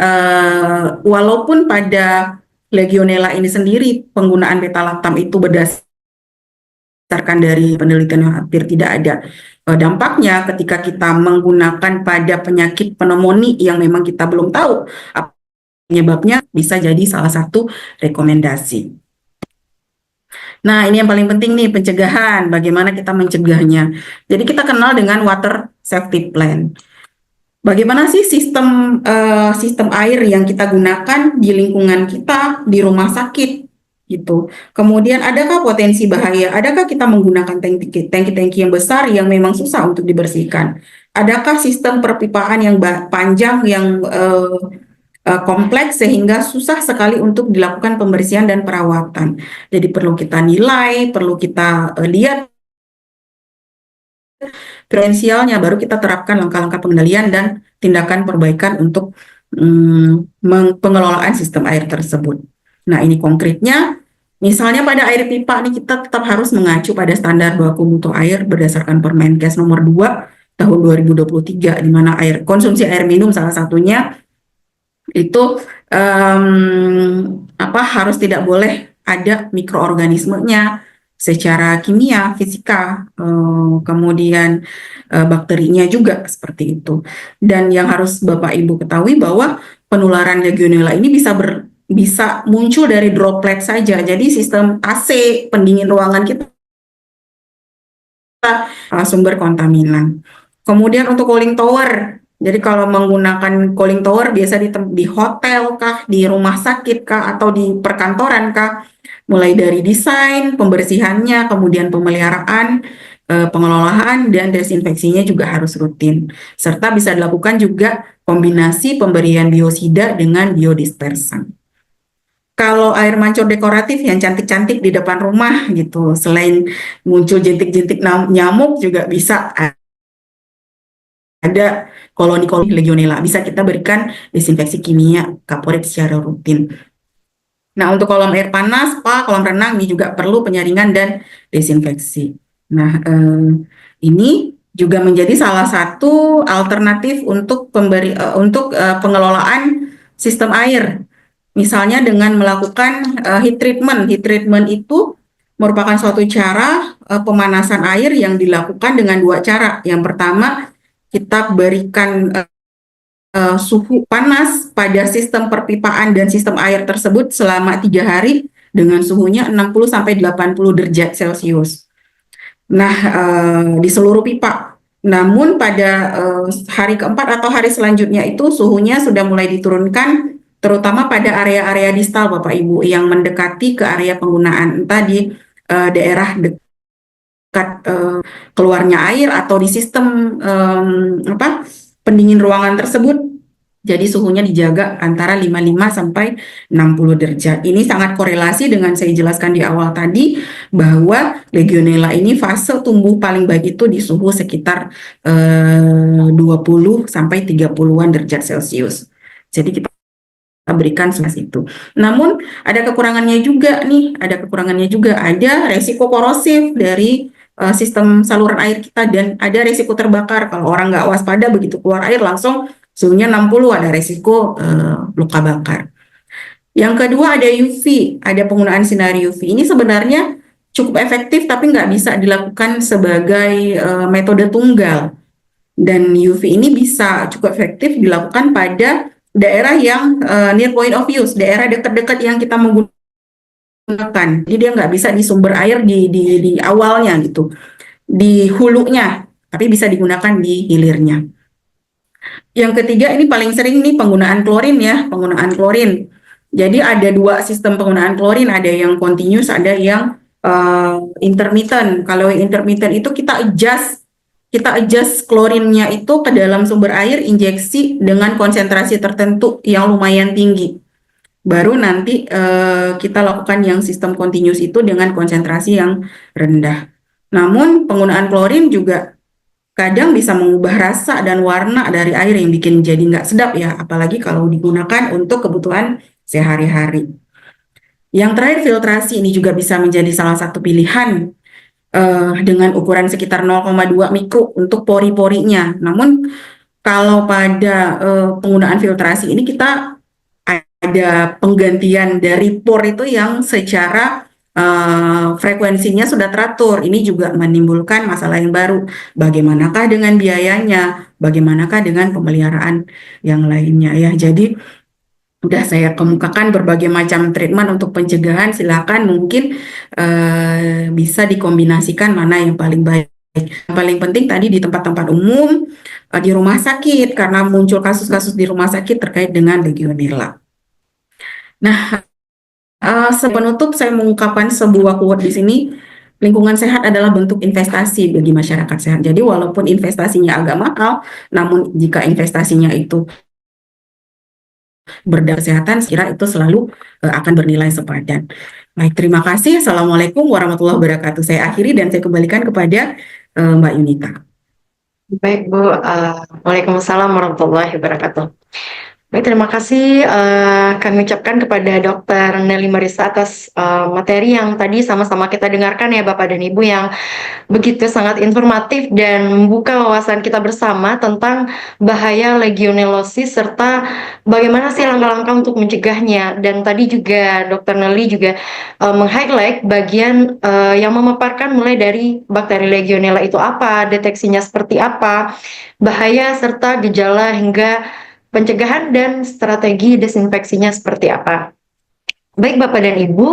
walaupun pada Legionella ini sendiri penggunaan beta-lactam itu berdasarkan dari penelitian yang hampir tidak ada dampaknya, ketika kita menggunakan pada penyakit pneumonia yang memang kita belum tahu apa penyebabnya, bisa jadi salah satu rekomendasi. Nah, ini yang paling penting nih, pencegahan. Bagaimana kita mencegahnya? Jadi kita kenal dengan water safety plan. Bagaimana sih sistem air yang kita gunakan di lingkungan kita, di rumah sakit, gitu. Kemudian adakah potensi bahaya? Adakah kita menggunakan tangki-tangki yang besar yang memang susah untuk dibersihkan? Adakah sistem perpipaan yang panjang yang kompleks sehingga susah sekali untuk dilakukan pembersihan dan perawatan? Jadi perlu kita nilai, perlu kita lihat prudensialnya, baru kita terapkan langkah-langkah pengendalian dan tindakan perbaikan untuk pengelolaan sistem air tersebut. Nah, ini konkretnya, misalnya pada air pipa nih kita tetap harus mengacu pada standar baku mutu air berdasarkan Permenkes nomor 2 tahun 2023, di mana konsumsi air minum salah satunya itu harus tidak boleh ada mikroorganismenya secara kimia, fisika, kemudian bakterinya juga seperti itu. Dan yang harus Bapak Ibu ketahui bahwa penularan Legionella ini bisa muncul dari droplet saja. Jadi sistem AC pendingin ruangan kita sumber kontaminan. Kemudian untuk cooling tower, jadi kalau menggunakan cooling tower biasa di hotel kah, di rumah sakit kah, atau di perkantoran kah, mulai dari desain, pembersihannya, kemudian pemeliharaan, pengelolaan, dan desinfeksinya juga harus rutin. Serta bisa dilakukan juga kombinasi pemberian biosida dengan biodispersan. Kalau air mancur dekoratif yang cantik-cantik di depan rumah gitu, selain muncul jentik-jentik nyamuk juga bisa ada koloni-koloni Legionella. Bisa kita berikan desinfeksi kimia kaporit secara rutin. Nah, untuk kolam air panas, spa, kolam renang ini juga perlu penyaringan dan desinfeksi. Nah, ini juga menjadi salah satu alternatif untuk pengelolaan sistem air. Misalnya dengan melakukan heat treatment. Heat treatment itu merupakan suatu cara pemanasan air yang dilakukan dengan 2 cara. Yang pertama, kita berikan suhu panas pada sistem perpipaan dan sistem air tersebut selama 3 hari dengan suhunya 60-80 derajat Celcius. Nah, di seluruh pipa. Namun pada hari keempat atau hari selanjutnya itu suhunya sudah mulai diturunkan, terutama pada area-area distal Bapak Ibu yang mendekati ke area penggunaan, entah di daerah dekat keluarnya air atau di sistem pendingin ruangan tersebut. Jadi suhunya dijaga antara 55 sampai 60 derajat. Ini sangat korelasi dengan saya jelaskan di awal tadi bahwa Legionella ini fase tumbuh paling baik itu di suhu sekitar 20 sampai 30-an derajat Celcius. Jadi kita berikan seperti itu. Namun ada kekurangannya juga nih, ada resiko korosif dari sistem saluran air kita dan ada resiko terbakar. Kalau orang nggak waspada begitu keluar air langsung suhunya 60, ada resiko luka bakar. Yang kedua ada UV, ada penggunaan sinar UV. Ini sebenarnya cukup efektif tapi nggak bisa dilakukan sebagai metode tunggal. Dan UV ini bisa cukup efektif dilakukan pada daerah yang near point of use, daerah dekat-dekat yang kita menggunakan. Jadi dia nggak bisa di sumber air di awalnya gitu, di hulunya, tapi bisa digunakan di hilirnya. Yang ketiga ini paling sering nih penggunaan klorin ya, penggunaan klorin. Jadi ada 2 sistem penggunaan klorin, ada yang continuous, ada yang intermittent. Kalau yang intermittent itu kita adjust klorinnya itu ke dalam sumber air, injeksi dengan konsentrasi tertentu yang lumayan tinggi. Baru nanti kita lakukan yang sistem continuous itu dengan konsentrasi yang rendah. Namun penggunaan klorin juga kadang bisa mengubah rasa dan warna dari air yang bikin jadi nggak sedap ya, apalagi kalau digunakan untuk kebutuhan sehari-hari. Yang terakhir filtrasi ini juga bisa menjadi salah satu pilihan dengan ukuran sekitar 0,2 mikro untuk pori-porinya. Namun kalau pada penggunaan filtrasi ini kita ada penggantian dari pore itu yang secara frekuensinya sudah teratur. Ini juga menimbulkan masalah yang baru. Bagaimanakah dengan biayanya? Bagaimanakah dengan pemeliharaan yang lainnya ya? Jadi udah saya kemukakan berbagai macam treatment untuk pencegahan. Silakan mungkin bisa dikombinasikan mana yang paling baik. Yang paling penting tadi di tempat-tempat umum, di rumah sakit, karena muncul kasus-kasus di rumah sakit terkait dengan Legionella. Nah, sepenutup saya mengungkapkan sebuah quote di sini, lingkungan sehat adalah bentuk investasi bagi masyarakat sehat. Jadi walaupun investasinya agak mahal, namun jika investasinya itu berdampak kesehatan, saya kira itu selalu akan bernilai sepadan. Baik, terima kasih. Assalamualaikum warahmatullahi wabarakatuh. Saya akhiri dan saya kembalikan kepada Mbak Yunita. Baik Bu, Waalaikumsalam warahmatullahi wabarakatuh. Baik, terima kasih kami ucapkan kepada Dr. Nelly Marisa atas materi yang tadi sama-sama kita dengarkan ya Bapak dan Ibu, yang begitu sangat informatif dan membuka wawasan kita bersama tentang bahaya legionellosis serta bagaimana sih langkah-langkah untuk mencegahnya. Dan tadi juga Dr. Nelly juga meng-highlight bagian yang memaparkan mulai dari bakteri legionella itu apa, deteksinya seperti apa, bahaya serta gejala hingga pencegahan dan strategi desinfeksinya seperti apa. Baik Bapak dan Ibu,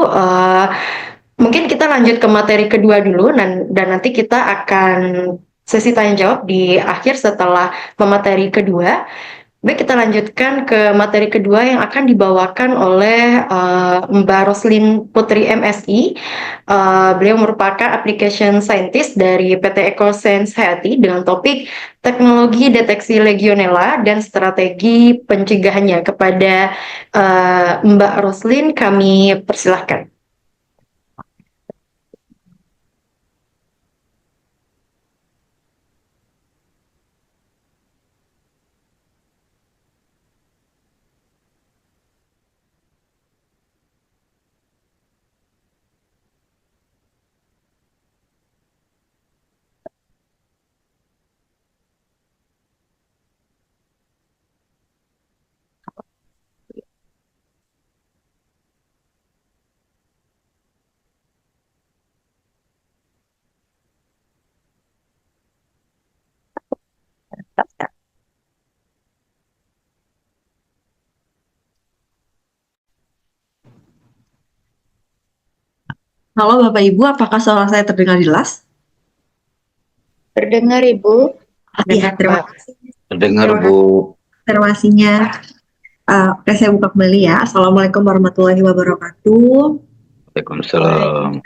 mungkin kita lanjut ke materi kedua dulu, dan nanti kita akan sesi tanya jawab di akhir setelah pemateri kedua. Baik, kita lanjutkan ke materi kedua yang akan dibawakan oleh Mbak Roslin Putri MSI. Beliau merupakan application scientist dari PT EcoSense Hayati dengan topik teknologi deteksi legionella dan strategi pencegahannya. Kepada Mbak Roslin kami persilahkan. Halo Bapak Ibu, apakah suara saya terdengar jelas? Terdengar Ibu? Iya, terima kasih. Terdengar Bu. Informasinya. Oke, saya buka kembali ya. Assalamualaikum warahmatullahi wabarakatuh. Waalaikumsalam.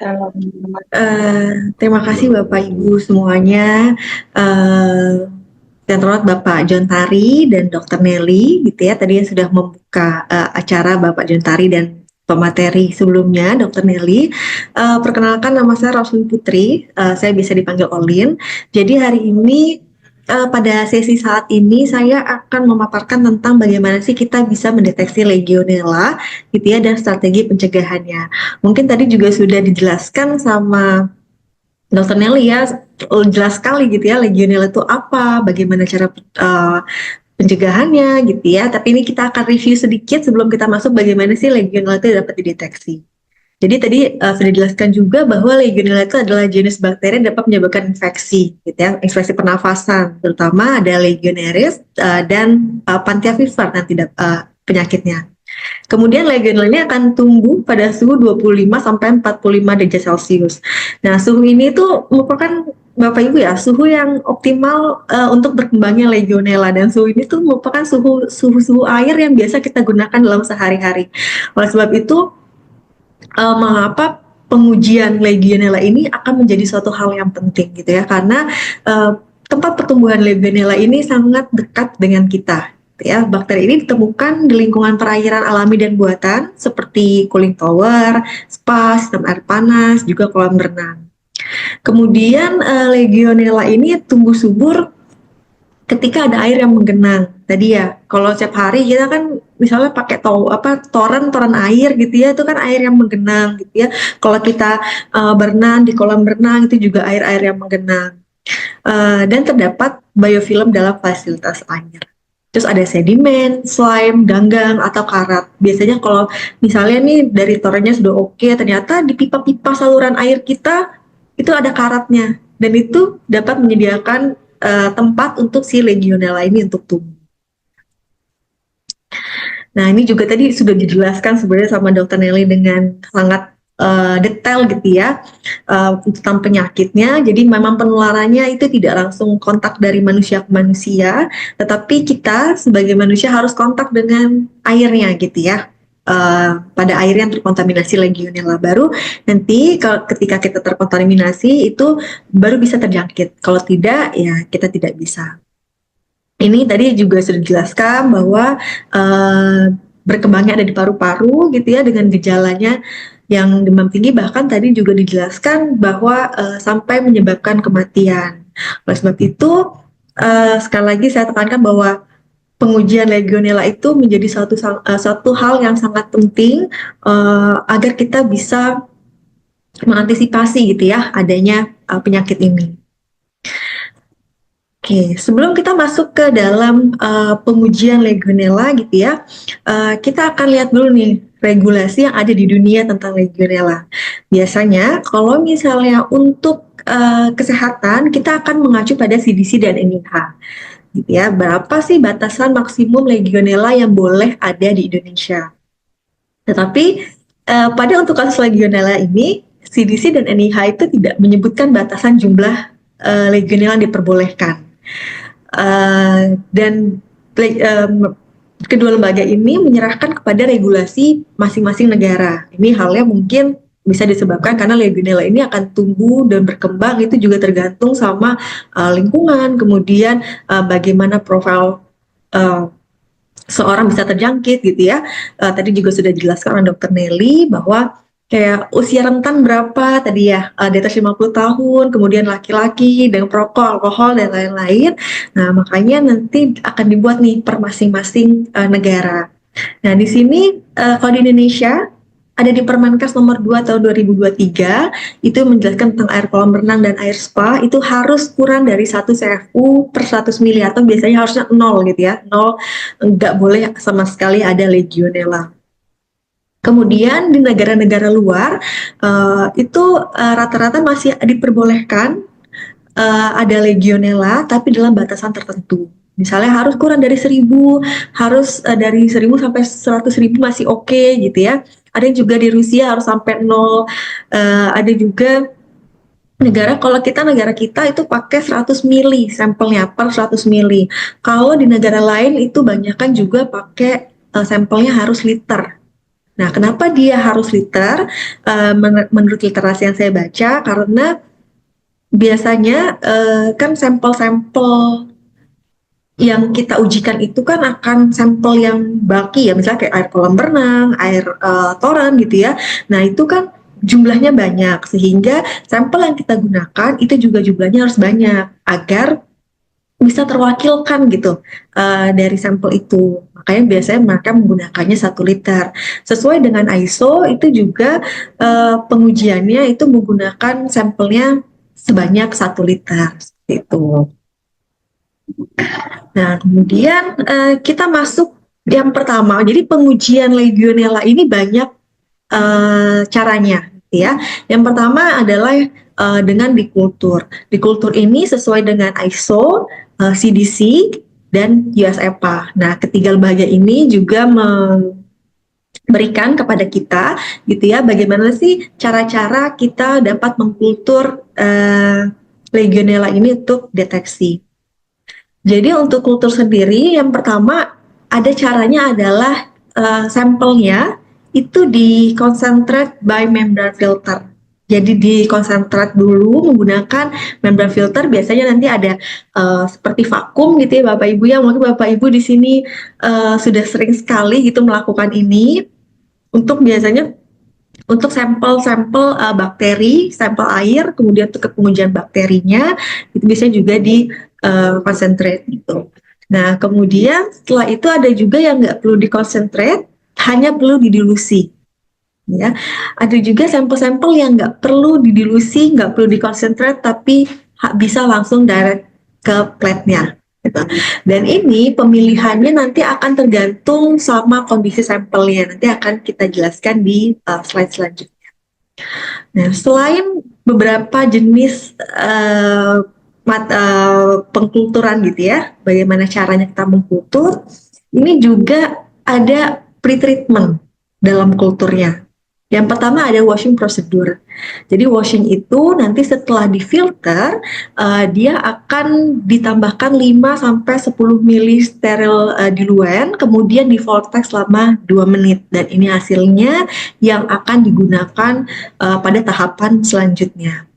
Terima kasih Bapak Ibu semuanya. Dan terhormat Bapak Jontari dan Dr. Nelly gitu ya. Tadi yang sudah membuka acara Bapak Jontari dan pemateri sebelumnya, Dr. Nelly. Perkenalkan, nama saya Roslin Putri. Saya bisa dipanggil Olin. Jadi hari ini pada sesi saat ini saya akan memaparkan tentang bagaimana sih kita bisa mendeteksi legionella gitu ya, dan strategi pencegahannya. Mungkin tadi juga sudah dijelaskan sama Dr. Nelly ya, jelas sekali gitu ya legionella itu apa, bagaimana cara pencegahannya gitu ya. Tapi ini kita akan review sedikit sebelum kita masuk bagaimana sih legionella itu dapat dideteksi. Jadi tadi sudah dijelaskan juga bahwa legionella itu adalah jenis bakteri yang dapat menyebabkan infeksi, gitu ya, infeksi pernafasan, terutama ada legionnaires dan Pantia fever nanti penyakitnya. Kemudian legionella ini akan tumbuh pada suhu 25 sampai 45 derajat Celcius. Nah, suhu ini tuh merupakan Bapak Ibu ya, suhu yang optimal untuk berkembangnya legionella, dan suhu ini tuh merupakan suhu air yang biasa kita gunakan dalam sehari-hari. Oleh sebab itu mengapa pengujian legionella ini akan menjadi suatu hal yang penting gitu ya, karena tempat pertumbuhan legionella ini sangat dekat dengan kita gitu ya. Bakteri ini ditemukan di lingkungan perairan alami dan buatan seperti cooling tower, spa, sistem air panas, juga kolam renang. Kemudian legionella ini tumbuh subur ketika ada air yang menggenang. Tadi ya, kalau setiap hari kita kan misalnya pakai toren air gitu ya, itu kan air yang menggenang gitu ya. Kalau kita berenang di kolam renang itu juga air-air yang menggenang. Dan terdapat biofilm dalam fasilitas air. Terus ada sedimen, slime, ganggang, atau karat. Biasanya kalau misalnya nih dari torennya sudah oke, ternyata di pipa-pipa saluran air kita itu ada karatnya. Dan itu dapat menyediakan tempat untuk si legionella ini untuk tumbuh. Nah, ini juga tadi sudah dijelaskan sebenarnya sama Dr. Nelly dengan sangat detail gitu ya tentang penyakitnya. Jadi memang penularannya itu tidak langsung kontak dari manusia ke manusia, tetapi kita sebagai manusia harus kontak dengan airnya gitu ya. Pada air yang terkontaminasi legionella, baru nanti ketika kita terkontaminasi itu baru bisa terjangkit. Kalau tidak, ya kita tidak bisa. Ini tadi juga sudah dijelaskan bahwa berkembangnya ada di paru-paru gitu ya, dengan gejalanya yang demam tinggi, bahkan tadi juga dijelaskan bahwa sampai menyebabkan kematian. Oleh sebab itu sekali lagi saya tekankan bahwa pengujian Legionella itu menjadi satu hal yang sangat penting agar kita bisa mengantisipasi gitu ya adanya penyakit ini. Oke, sebelum kita masuk ke dalam pengujian Legionella gitu ya, kita akan lihat dulu nih regulasi yang ada di dunia tentang Legionella. Biasanya kalau misalnya untuk kesehatan kita akan mengacu pada CDC dan NIH. Gitu ya, berapa sih batasan maksimum Legionella yang boleh ada di Indonesia? Tetapi pada untuk kasus Legionella ini, CDC dan NIH itu tidak menyebutkan batasan jumlah Legionella yang diperbolehkan. Dan kedua lembaga ini menyerahkan kepada regulasi masing-masing negara. Ini halnya mungkin bisa disebabkan karena Legionella ini akan tumbuh dan berkembang, itu juga tergantung sama lingkungan, kemudian bagaimana profil seorang bisa terjangkit gitu ya. Tadi juga sudah dijelaskan oleh Dr. Nelly bahwa kayak usia rentan berapa tadi ya, di atas 50 tahun, kemudian laki-laki dengan perokok, alkohol dan lain-lain. Nah, makanya nanti akan dibuat nih per masing-masing negara. Nah, di sini kalau di Indonesia ada di Permenkes nomor 2 tahun 2023, itu menjelaskan tentang air kolam renang dan air spa itu harus kurang dari 1 CFU per 100 mili, atau biasanya harusnya 0 gitu ya, 0, nggak boleh sama sekali ada Legionella. Kemudian di negara-negara luar itu rata-rata masih diperbolehkan ada Legionella, tapi dalam batasan tertentu. Misalnya harus kurang dari 1.000, harus dari 1.000 sampai 100.000 masih oke gitu ya. Ada yang juga di Rusia harus sampai 0. Ada juga negara kita itu pakai 100 mili sampelnya per 100 mili. Kalau di negara lain itu banyakan juga pakai sampelnya harus liter. Nah, kenapa dia harus liter? Menurut literasi yang saya baca, karena biasanya kan sampel-sampel yang kita ujikan itu kan akan sampel yang bulky ya, misalnya kayak air kolam renang, air toran gitu ya. Nah, itu kan jumlahnya banyak, sehingga sampel yang kita gunakan itu juga jumlahnya harus banyak agar bisa terwakilkan gitu dari sampel itu. Makanya biasanya mereka menggunakannya 1 liter. Sesuai dengan ISO itu juga pengujiannya itu menggunakan sampelnya sebanyak 1 liter itu. Nah, kemudian kita masuk yang pertama. Jadi pengujian Legionella ini banyak caranya, ya. Yang pertama adalah dengan dikultur. Dikultur ini sesuai dengan ISO, CDC, dan US EPA. Nah, ketiga lembaga ini juga memberikan kepada kita, gitu ya, bagaimana sih cara-cara kita dapat mengkultur Legionella ini untuk deteksi. Jadi untuk kultur sendiri, yang pertama ada caranya adalah sampelnya itu di concentrate by membrane filter. Jadi di konsentrat dulu menggunakan membran filter, biasanya nanti ada seperti vakum gitu ya Bapak Ibu ya. Mungkin Bapak Ibu di sini sudah sering sekali gitu melakukan ini untuk biasanya untuk sampel-sampel bakteri, sampel air, kemudian untuk pengujian bakterinya itu bisa juga di concentrate gitu. Nah, kemudian setelah itu ada juga yang nggak perlu di concentrate, hanya perlu didilusi. Ya, ada juga sampel-sampel yang nggak perlu didilusi, nggak perlu dikonsentrate, tapi bisa langsung direct ke plate-nya. Gitu. Dan ini pemilihannya nanti akan tergantung sama kondisi sampelnya. Nanti akan kita jelaskan di slide selanjutnya. Nah, selain beberapa jenis pengkulturan gitu ya, bagaimana caranya kita mengkultur, ini juga ada pre-treatment dalam kulturnya. Yang pertama ada washing procedure. Jadi washing itu nanti setelah difilter, dia akan ditambahkan 5-10 mili steril diluent, kemudian di vortex selama 2 menit. Dan ini hasilnya yang akan digunakan pada tahapan selanjutnya.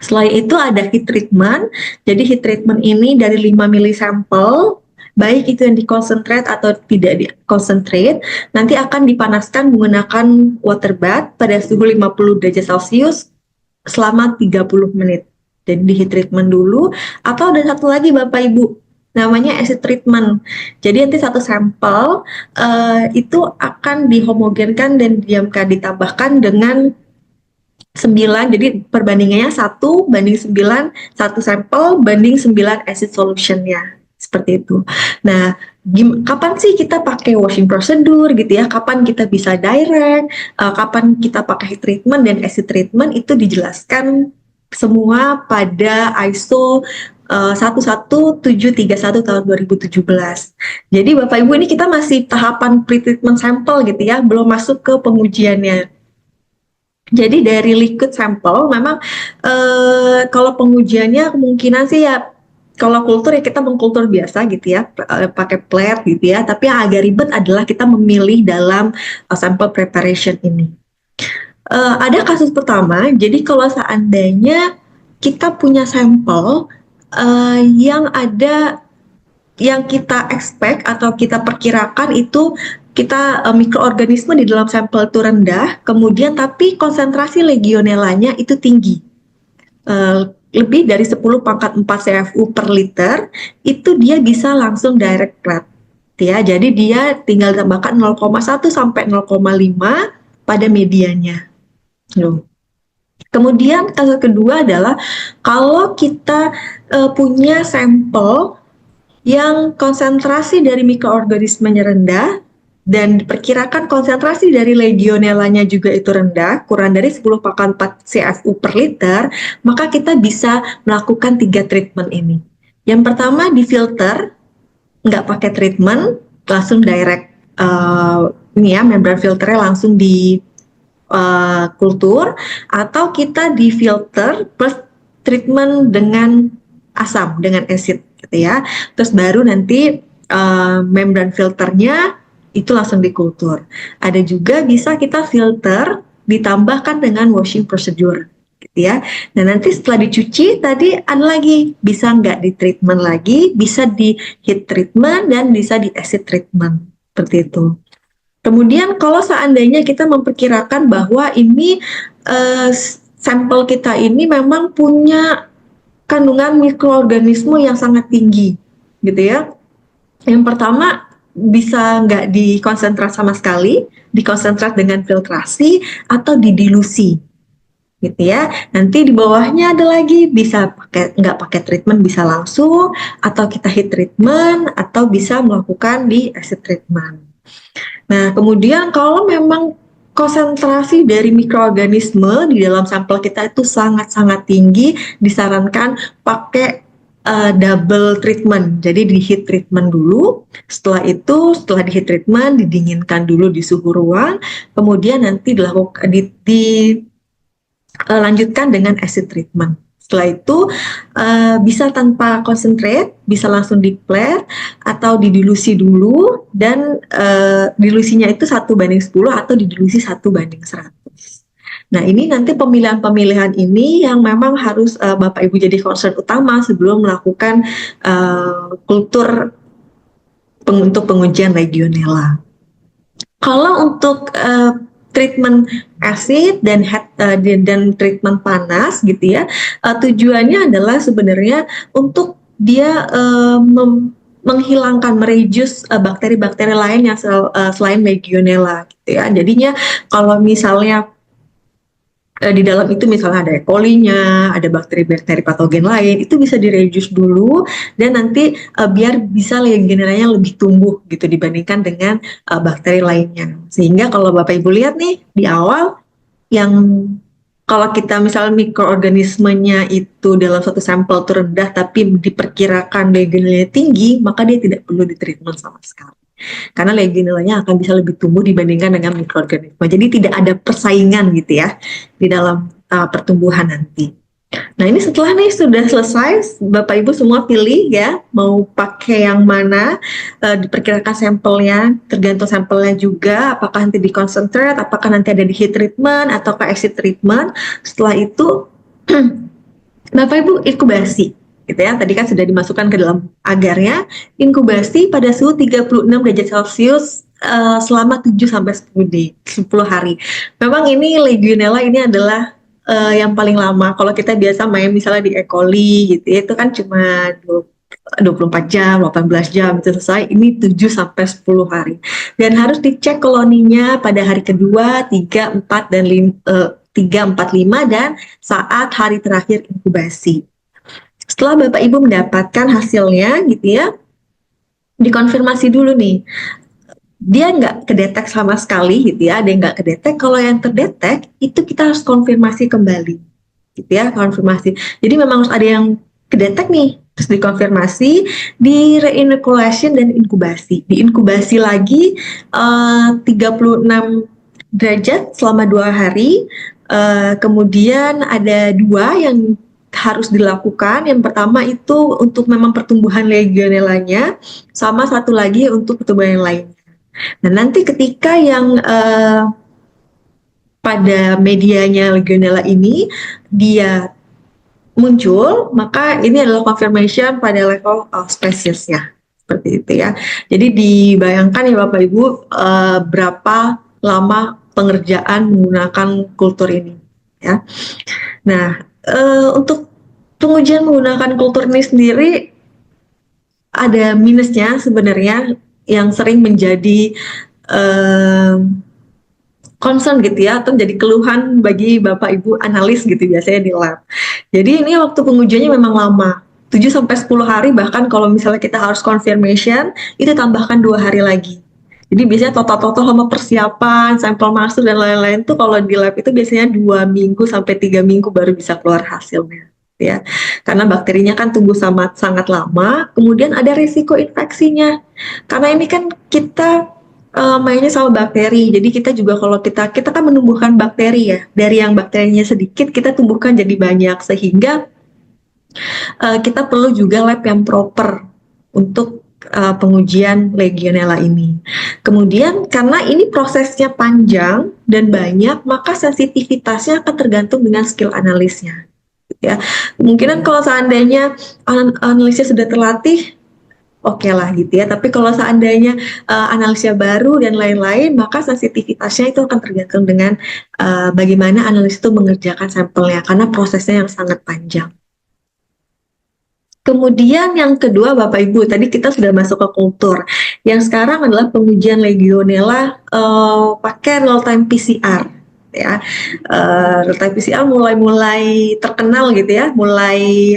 Setelah itu ada heat treatment. Jadi heat treatment ini dari 5 mili sampel, baik itu yang dikonsentrate atau tidak dikonsentrate, nanti akan dipanaskan menggunakan water bath pada suhu 50 derajat Celcius selama 30 menit. Jadi di heat treatment dulu, atau ada satu lagi Bapak Ibu. namanya acid treatment. Jadi nanti satu sampel itu akan dihomogenkan dan ditambahkan dengan 9, jadi perbandingannya 1:9, satu sampel banding 9 acid solutionnya, seperti itu. Nah, kapan sih kita pakai washing procedure gitu ya, kapan kita bisa direct, kapan kita pakai heat treatment dan acid treatment, itu dijelaskan semua pada ISO 11731 tahun 2017. Jadi Bapak Ibu, ini kita masih tahapan pre-treatment sampel gitu ya, belum masuk ke pengujiannya. Jadi dari liquid sample memang kalau pengujiannya kemungkinan sih ya, kalau kultur ya kita mengkultur biasa gitu ya, pakai plate gitu ya, tapi yang agak ribet adalah kita memilih dalam sample preparation ini. Ada kasus pertama, jadi kalau seandainya kita punya sampel yang kita expect atau kita perkirakan itu kita mikroorganisme di dalam sampel itu rendah, kemudian tapi konsentrasi legionellanya itu tinggi, lebih dari 10⁴ CFU per liter, itu dia bisa langsung direct plate, ya. Jadi dia tinggal tambahkan 0,1 sampai 0,5 pada medianya. Kemudian kasus kedua adalah kalau kita punya sampel yang konsentrasi dari mikroorganismenya rendah dan diperkirakan konsentrasi dari legionellanya juga itu rendah, kurang dari 10⁴ CFU per liter, maka kita bisa melakukan 3 treatment ini. Yang pertama di filter, nggak pakai treatment, langsung direct membran filternya langsung di kultur, atau kita di filter plus treatment dengan asam, dengan acid gitu ya. Terus baru nanti membran filternya itu langsung dikultur. Ada juga bisa kita filter ditambahkan dengan washing procedure gitu ya. Nah nanti setelah dicuci tadi ada lagi, bisa nggak di treatment lagi, bisa di heat treatment dan bisa di acid treatment, seperti itu. Kemudian kalau seandainya kita memperkirakan bahwa ini sampel kita ini memang punya kandungan mikroorganisme yang sangat tinggi gitu ya. Yang pertama bisa nggak dikonsentrat sama sekali, dikonsentrat dengan filtrasi atau didilusi gitu ya. Nanti di bawahnya ada lagi, bisa nggak pakai treatment, bisa langsung, atau kita heat treatment, atau bisa melakukan di acid treatment. Nah kemudian kalau memang konsentrasi dari mikroorganisme di dalam sampel kita itu sangat-sangat tinggi, disarankan pakai double treatment. Jadi di heat treatment dulu, setelah di heat treatment didinginkan dulu di suhu ruang, kemudian nanti dilanjutkan dengan acid treatment. Setelah itu bisa tanpa concentrate, bisa langsung di plate atau didilusi dulu, dan dilusinya itu 1:10 atau didilusi 1:100. Nah ini nanti pemilihan-pemilihan ini yang memang harus Bapak Ibu jadi concern utama sebelum melakukan kultur untuk pengujian legionella. Kalau untuk treatment acid dan treatment panas gitu ya, tujuannya adalah sebenarnya untuk dia menghilangkan, mereduce bakteri-bakteri lain yang selain legionella gitu ya. Jadinya kalau misalnya di dalam itu misalnya ada E. coli-nya, ada bakteri-bakteri patogen lain, itu bisa direduce dulu dan nanti biar bisa legionellanya lebih tumbuh gitu dibandingkan dengan bakteri lainnya. Sehingga kalau Bapak Ibu lihat nih di awal, yang kalau kita misalnya mikroorganismenya itu dalam satu sampel itu rendah tapi diperkirakan legionellanya tinggi, maka dia tidak perlu ditreatment sama sekali. Karena legionellanya akan bisa lebih tumbuh dibandingkan dengan mikroorganisme. Jadi tidak ada persaingan gitu ya di dalam pertumbuhan nanti. Nah ini setelah nih sudah selesai, Bapak Ibu semua pilih ya mau pakai yang mana, diperkirakan sampelnya, tergantung sampelnya juga, apakah nanti di concentrate, apakah nanti ada di heat treatment atau ke acid treatment. Setelah itu Bapak Ibu inkubasi gitu ya, tadi kan sudah dimasukkan ke dalam agarnya, inkubasi pada suhu 36 derajat Celcius selama 7-10 hari. Memang ini legionella ini adalah yang paling lama. Kalau kita biasa main misalnya di E. coli gitu ya, itu kan cuma 24 jam, 18 jam itu selesai, ini 7 sampai 10 hari. Dan harus dicek koloninya pada hari kedua, 3, 4 dan 3, 4, 5 dan saat hari terakhir inkubasi. Setelah Bapak Ibu mendapatkan hasilnya gitu ya, dikonfirmasi dulu nih. Dia nggak kedetek sama sekali gitu ya, ada yang nggak kedetek. Kalau yang terdetek itu kita harus konfirmasi kembali gitu ya, konfirmasi. Jadi memang harus ada yang kedetek nih, terus dikonfirmasi, di reinoculation dan inkubasi. Diinkubasi lagi 36 derajat selama 2 hari. Kemudian ada 2 yang harus dilakukan. Yang pertama itu untuk memang pertumbuhan legionellanya, sama satu lagi untuk pertumbuhan yang lain. Nah, nanti ketika yang pada medianya Legionella ini dia muncul, maka ini adalah confirmation pada level spesiesnya. Seperti itu ya. Jadi dibayangkan ya Bapak Ibu berapa lama pengerjaan menggunakan kultur ini ya. Nah, untuk pengujian menggunakan kultur ini sendiri ada minusnya sebenarnya yang sering menjadi concern gitu ya, atau jadi keluhan bagi Bapak Ibu analis gitu biasanya di lab. Jadi ini waktu pengujiannya memang lama, 7 sampai 10 hari, bahkan kalau misalnya kita harus confirmation itu tambahkan 2 hari lagi. Jadi biasanya total sama persiapan, sampel masuk dan lain-lain tuh kalau di lab itu biasanya 2 minggu sampai 3 minggu baru bisa keluar hasilnya ya. Karena bakterinya kan tumbuh sangat lama, kemudian ada risiko infeksinya. Karena ini kan kita mainnya sama bakteri, jadi kita juga kalau kita kan menumbuhkan bakteri ya, dari yang bakterinya sedikit kita tumbuhkan jadi banyak, sehingga kita perlu juga lab yang proper untuk pengujian Legionella ini. Kemudian karena ini prosesnya panjang dan banyak, maka sensitivitasnya akan tergantung dengan skill analisnya. Ya, kemungkinan kalau seandainya analisnya sudah terlatih, oke lah gitu ya. Tapi kalau seandainya analisnya baru dan lain-lain, maka sensitivitasnya itu akan tergantung dengan bagaimana analis itu mengerjakan sampelnya, karena prosesnya yang sangat panjang. Kemudian yang kedua Bapak Ibu, tadi kita sudah masuk ke kultur. Yang sekarang adalah pengujian Legionella pakai real time PCR. Ya, real time PCR mulai terkenal gitu ya, mulai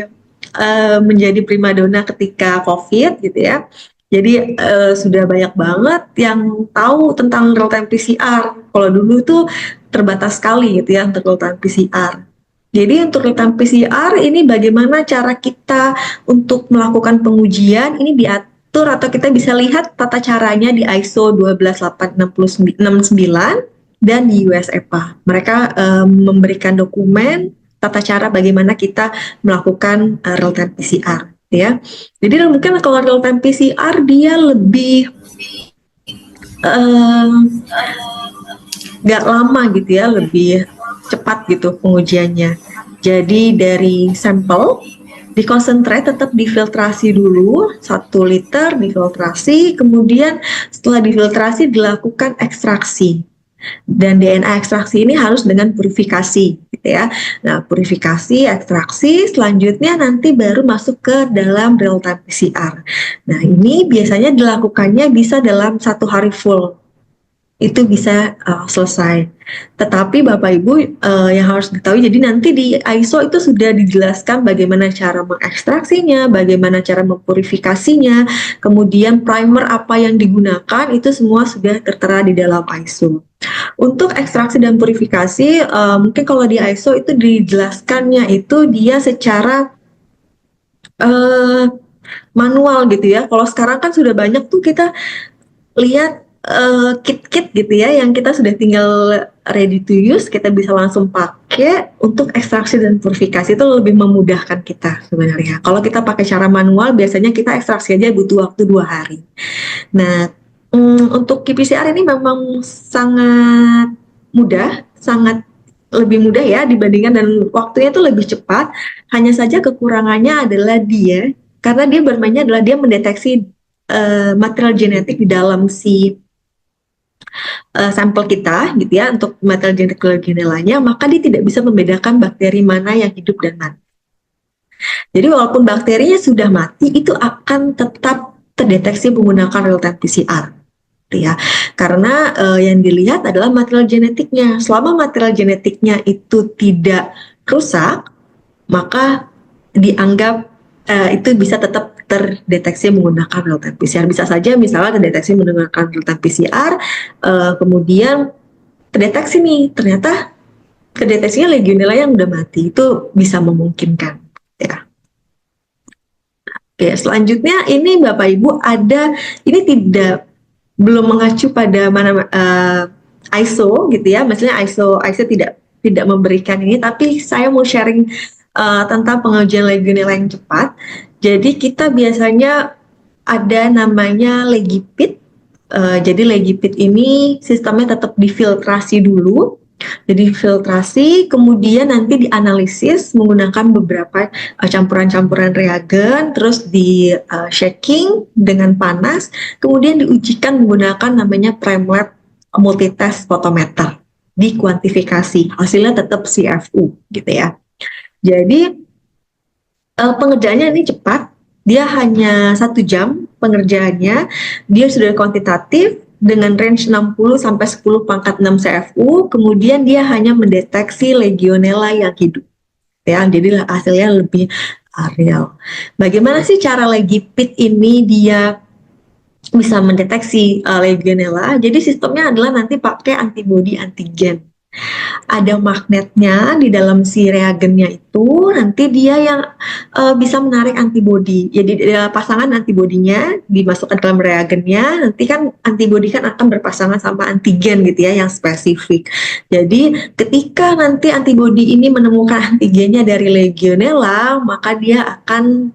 menjadi primadona ketika COVID gitu ya. Jadi sudah banyak banget yang tahu tentang real time PCR. Kalau dulu tuh terbatas sekali gitu ya untuk real time PCR. Jadi untuk real time PCR ini bagaimana cara kita untuk melakukan pengujian ini diatur atau kita bisa lihat tata caranya di ISO 12869 dan di US EPA. Mereka memberikan dokumen tata cara bagaimana kita melakukan real time PCR ya. Jadi mungkin kalau real time PCR dia lebih nggak lama gitu ya, lebih cepat gitu pengujiannya. Jadi dari sampel dikonsentrate, tetap difiltrasi dulu 1 liter, difiltrasi, kemudian setelah difiltrasi dilakukan ekstraksi. Dan DNA ekstraksi ini harus dengan purifikasi gitu ya. Nah, purifikasi, ekstraksi, selanjutnya nanti baru masuk ke dalam real time PCR. Nah, ini biasanya dilakukannya bisa dalam 1 hari full. Itu bisa selesai. Tetapi Bapak Ibu yang harus diketahui, jadi nanti di ISO itu sudah dijelaskan bagaimana cara mengekstraksinya, bagaimana cara mempurifikasinya, kemudian primer apa yang digunakan, itu semua sudah tertera di dalam ISO. Untuk ekstraksi dan purifikasi, mungkin kalau di ISO itu dijelaskannya itu dia secara manual gitu ya. Kalau sekarang kan sudah banyak tuh kita lihat kit-kit gitu ya, yang kita sudah tinggal ready to use, kita bisa langsung pakai untuk ekstraksi dan purifikasi. Itu lebih memudahkan kita sebenarnya. Kalau kita pakai cara manual, biasanya kita ekstraksi aja butuh waktu 2 hari. Nah, untuk qPCR ini memang sangat mudah, sangat lebih mudah ya dibandingkan, dan waktunya itu lebih cepat. Hanya saja kekurangannya adalah karena dia bermainnya adalah dia mendeteksi material genetik di dalam si sampel kita gitu ya, untuk material genetik Legionellanya, maka dia tidak bisa membedakan bakteri mana yang hidup dan mati. Jadi walaupun bakterinya sudah mati, itu akan tetap terdeteksi menggunakan real time PCR. Ya, karena yang dilihat adalah material genetiknya. Selama material genetiknya itu tidak rusak, maka dianggap itu bisa tetap terdeteksi menggunakan real time PCR. Bisa saja misalnya terdeteksi menggunakan real time PCR, kemudian terdeteksi nih ternyata kedeteksinya Legionella yang udah mati, itu bisa memungkinkan. Ya. Oke, selanjutnya ini Bapak Ibu ini belum mengacu pada mana ISO gitu ya, maksudnya ISO tidak memberikan ini, tapi saya mau sharing tentang pengujian Legionella yang cepat. Jadi kita biasanya ada namanya Legipit. Jadi Legipit ini sistemnya tetap difiltrasi dulu. Jadi filtrasi, kemudian nanti dianalisis menggunakan beberapa campuran-campuran reagen, terus di shaking dengan panas, kemudian diujikan menggunakan namanya prime lab multitest photometer, dikuantifikasi, hasilnya tetap CFU gitu ya. Jadi pengerjaannya ini cepat, dia hanya 1 jam pengerjaannya, dia sudah kuantitatif, dengan range 60 sampai 10 pangkat 6 CFU, kemudian dia hanya mendeteksi Legionella yang hidup. Ya, jadi hasilnya lebih real. Bagaimana sih cara Legipit ini dia bisa mendeteksi Legionella? Jadi sistemnya adalah nanti pakai antibodi antigen. Ada magnetnya di dalam si reagennya itu, nanti dia yang bisa menarik antibodi. Jadi pasangan antibodinya dimasukkan ke dalam reagennya, nanti kan antibodi kan akan berpasangan sama antigen gitu ya, yang spesifik. Jadi ketika nanti antibodi ini menemukan antigennya dari Legionella, maka dia akan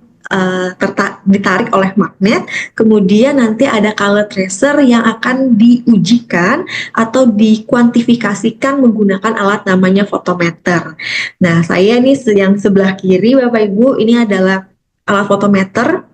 ditarik oleh magnet, kemudian nanti ada color tracer yang akan diujikan atau dikuantifikasikan menggunakan alat namanya fotometer. Nah, saya ini yang sebelah kiri Bapak Ibu, ini adalah alat fotometer.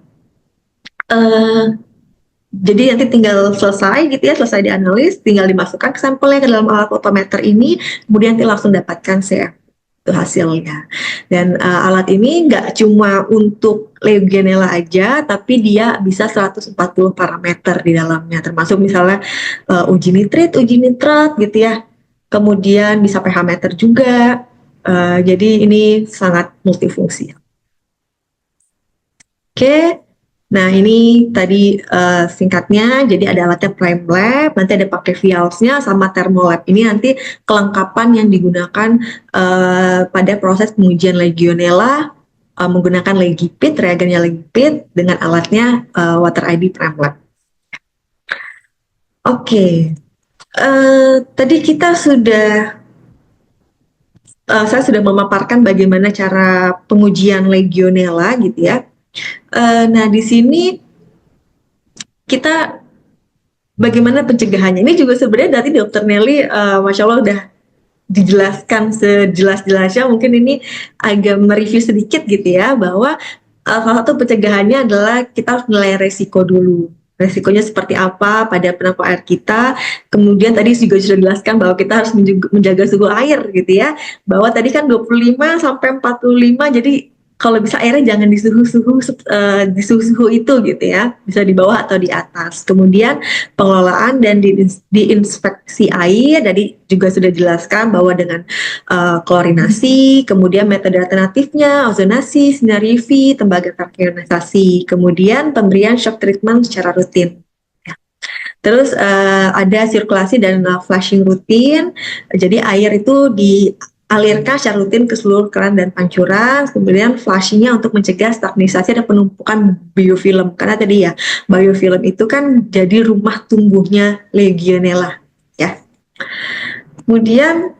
Jadi nanti tinggal selesai gitu ya, selesai dianalis, tinggal dimasukkan sampelnya ke dalam alat fotometer ini, kemudian nanti langsung dapatkan CF itu hasilnya. Dan alat ini nggak cuma untuk Legionella aja, tapi dia bisa 140 parameter di dalamnya, termasuk misalnya uji nitrit, uji nitrat gitu ya. Kemudian bisa pH meter juga. Jadi ini sangat multifungsi. Oke. Nah ini tadi singkatnya, jadi ada alatnya Prime Lab, nanti ada pakai vialsnya sama Thermolab. Ini nanti kelengkapan yang digunakan pada proses pengujian Legionella menggunakan Legipit, reagennya Legipit dengan alatnya Water ID Prime Lab. Oke, tadi kita saya sudah memaparkan bagaimana cara pengujian Legionella gitu ya. Nah di sini kita bagaimana pencegahannya, ini juga sebenarnya tadi Dr. Nelly Masya Allah udah dijelaskan sejelas-jelasnya. Mungkin ini agak mereview sedikit gitu ya, bahwa salah satu pencegahannya adalah kita harus nilai resiko dulu. Resikonya seperti apa pada penampung air kita. Kemudian tadi juga sudah dijelaskan bahwa kita harus menjaga suhu air gitu ya, bahwa tadi kan 25 sampai 45, jadi kalau bisa airnya jangan di suhu itu gitu ya, bisa di bawah atau di atas. Kemudian pengelolaan dan diinspeksi air, tadi juga sudah dijelaskan bahwa dengan klorinasi, kemudian metode alternatifnya ozonasi, sinar UV, tembaga terionisasi, kemudian pemberian shock treatment secara rutin. Terus ada sirkulasi dan flushing rutin, jadi air itu dialirkan secara rutin ke seluruh keran dan pancuran, kemudian flushingnya untuk mencegah stagnisasi dan penumpukan biofilm, karena tadi ya biofilm itu kan jadi rumah tumbuhnya Legionella ya. Kemudian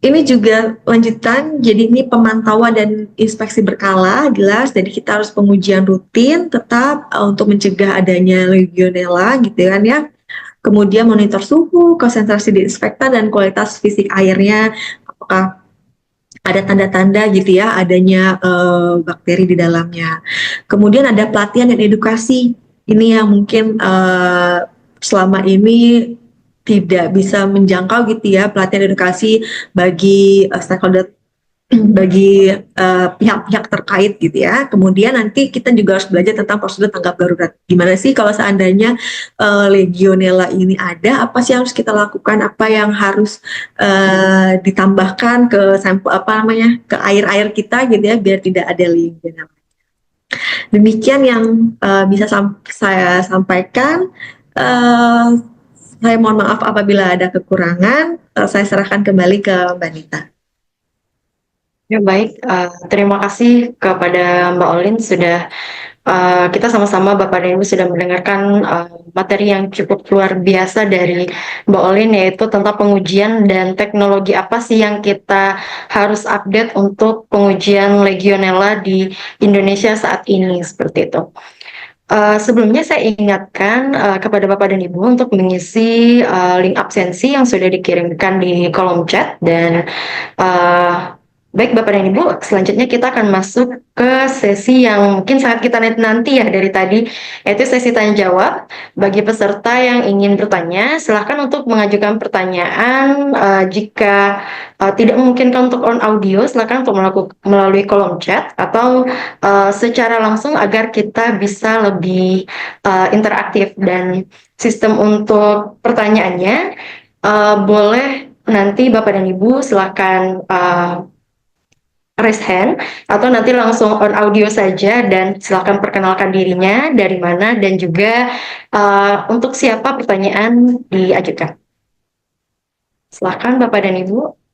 ini juga lanjutan, jadi ini pemantauan dan inspeksi berkala jelas, jadi kita harus pengujian rutin tetap untuk mencegah adanya Legionella gitu kan ya. Kemudian monitor suhu, konsentrasi disinfektan, dan kualitas fisik airnya, apakah ada tanda-tanda gitu ya adanya bakteri di dalamnya. Kemudian ada pelatihan dan edukasi, ini yang mungkin selama ini tidak bisa menjangkau gitu ya, pelatihan edukasi bagi stakeholder bagi pihak-pihak terkait gitu ya. Kemudian nanti kita juga harus belajar tentang prosedur tanggap darurat. Gimana sih kalau seandainya Legionella ini ada, apa sih yang harus kita lakukan, apa yang harus ditambahkan ke sampel ke air-air kita gitu ya biar tidak ada Legionella. Demikian yang bisa saya sampaikan. Saya mohon maaf apabila ada kekurangan. Saya serahkan kembali ke Mbak Nita. Ya, baik, terima kasih kepada Mbak Olin sudah kita sama-sama Bapak dan Ibu sudah mendengarkan materi yang cukup luar biasa dari Mbak Olin, yaitu tentang pengujian dan teknologi apa sih yang kita harus update untuk pengujian Legionella di Indonesia saat ini, seperti itu. Sebelumnya saya ingatkan kepada Bapak dan Ibu untuk mengisi link absensi yang sudah dikirimkan di kolom chat, dan baik Bapak dan Ibu, selanjutnya kita akan masuk ke sesi yang mungkin sangat kita nanti ya dari tadi, yaitu sesi tanya jawab. Bagi peserta yang ingin bertanya, silahkan untuk mengajukan pertanyaan. Jika tidak memungkinkan untuk on audio, silahkan untuk melalui kolom chat atau secara langsung agar kita bisa lebih interaktif. Dan sistem untuk pertanyaannya boleh nanti Bapak dan Ibu silahkan raise hand atau nanti langsung on audio saja, dan silakan perkenalkan dirinya dari mana dan juga untuk siapa pertanyaan diajukan. Silakan Bapak dan Ibu.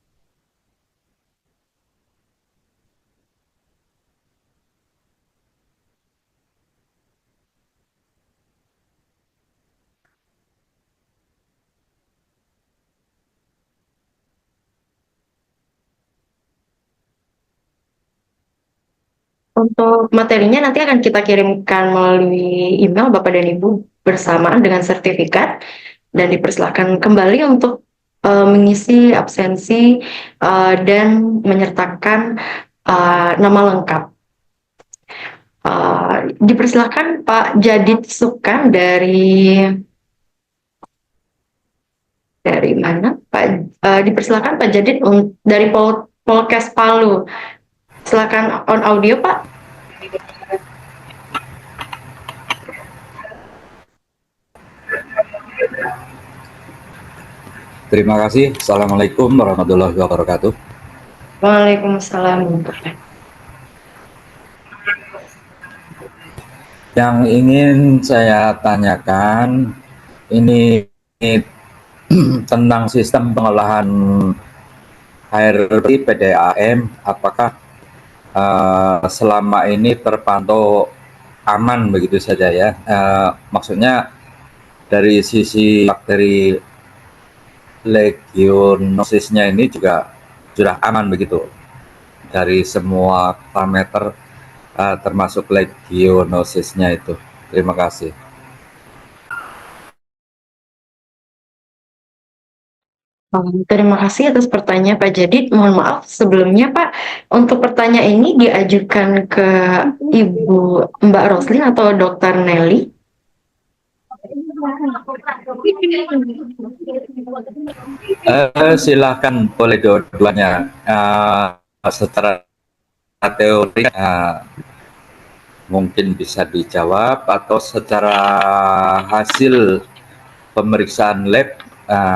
Untuk materinya nanti akan kita kirimkan melalui email Bapak dan Ibu bersamaan dengan sertifikat, dan dipersilakan kembali untuk mengisi absensi dan menyertakan nama lengkap. Dipersilakan Pak Jadid Sukan dari mana Pak? Dipersilakan Pak Jadid dari Polkes Palu. Silakan on audio Pak. Terima kasih. Assalamualaikum warahmatullahi wabarakatuh. Waalaikumsalam. Yang ingin saya tanyakan ini tentang sistem pengolahan air bersih PDAM, apakah selama ini terpantau aman begitu saja ya? Maksudnya dari sisi bakteri legionosisnya ini juga sudah aman begitu dari semua parameter termasuk legionosisnya itu. Terima kasih. Terima kasih atas pertanyaan Pak Jadid. Mohon maaf sebelumnya Pak, untuk pertanyaan ini diajukan ke Ibu Mbak Roslin atau Dokter Nelly? Silahkan, boleh dua-duanya. Secara teori mungkin bisa dijawab, atau secara hasil pemeriksaan lab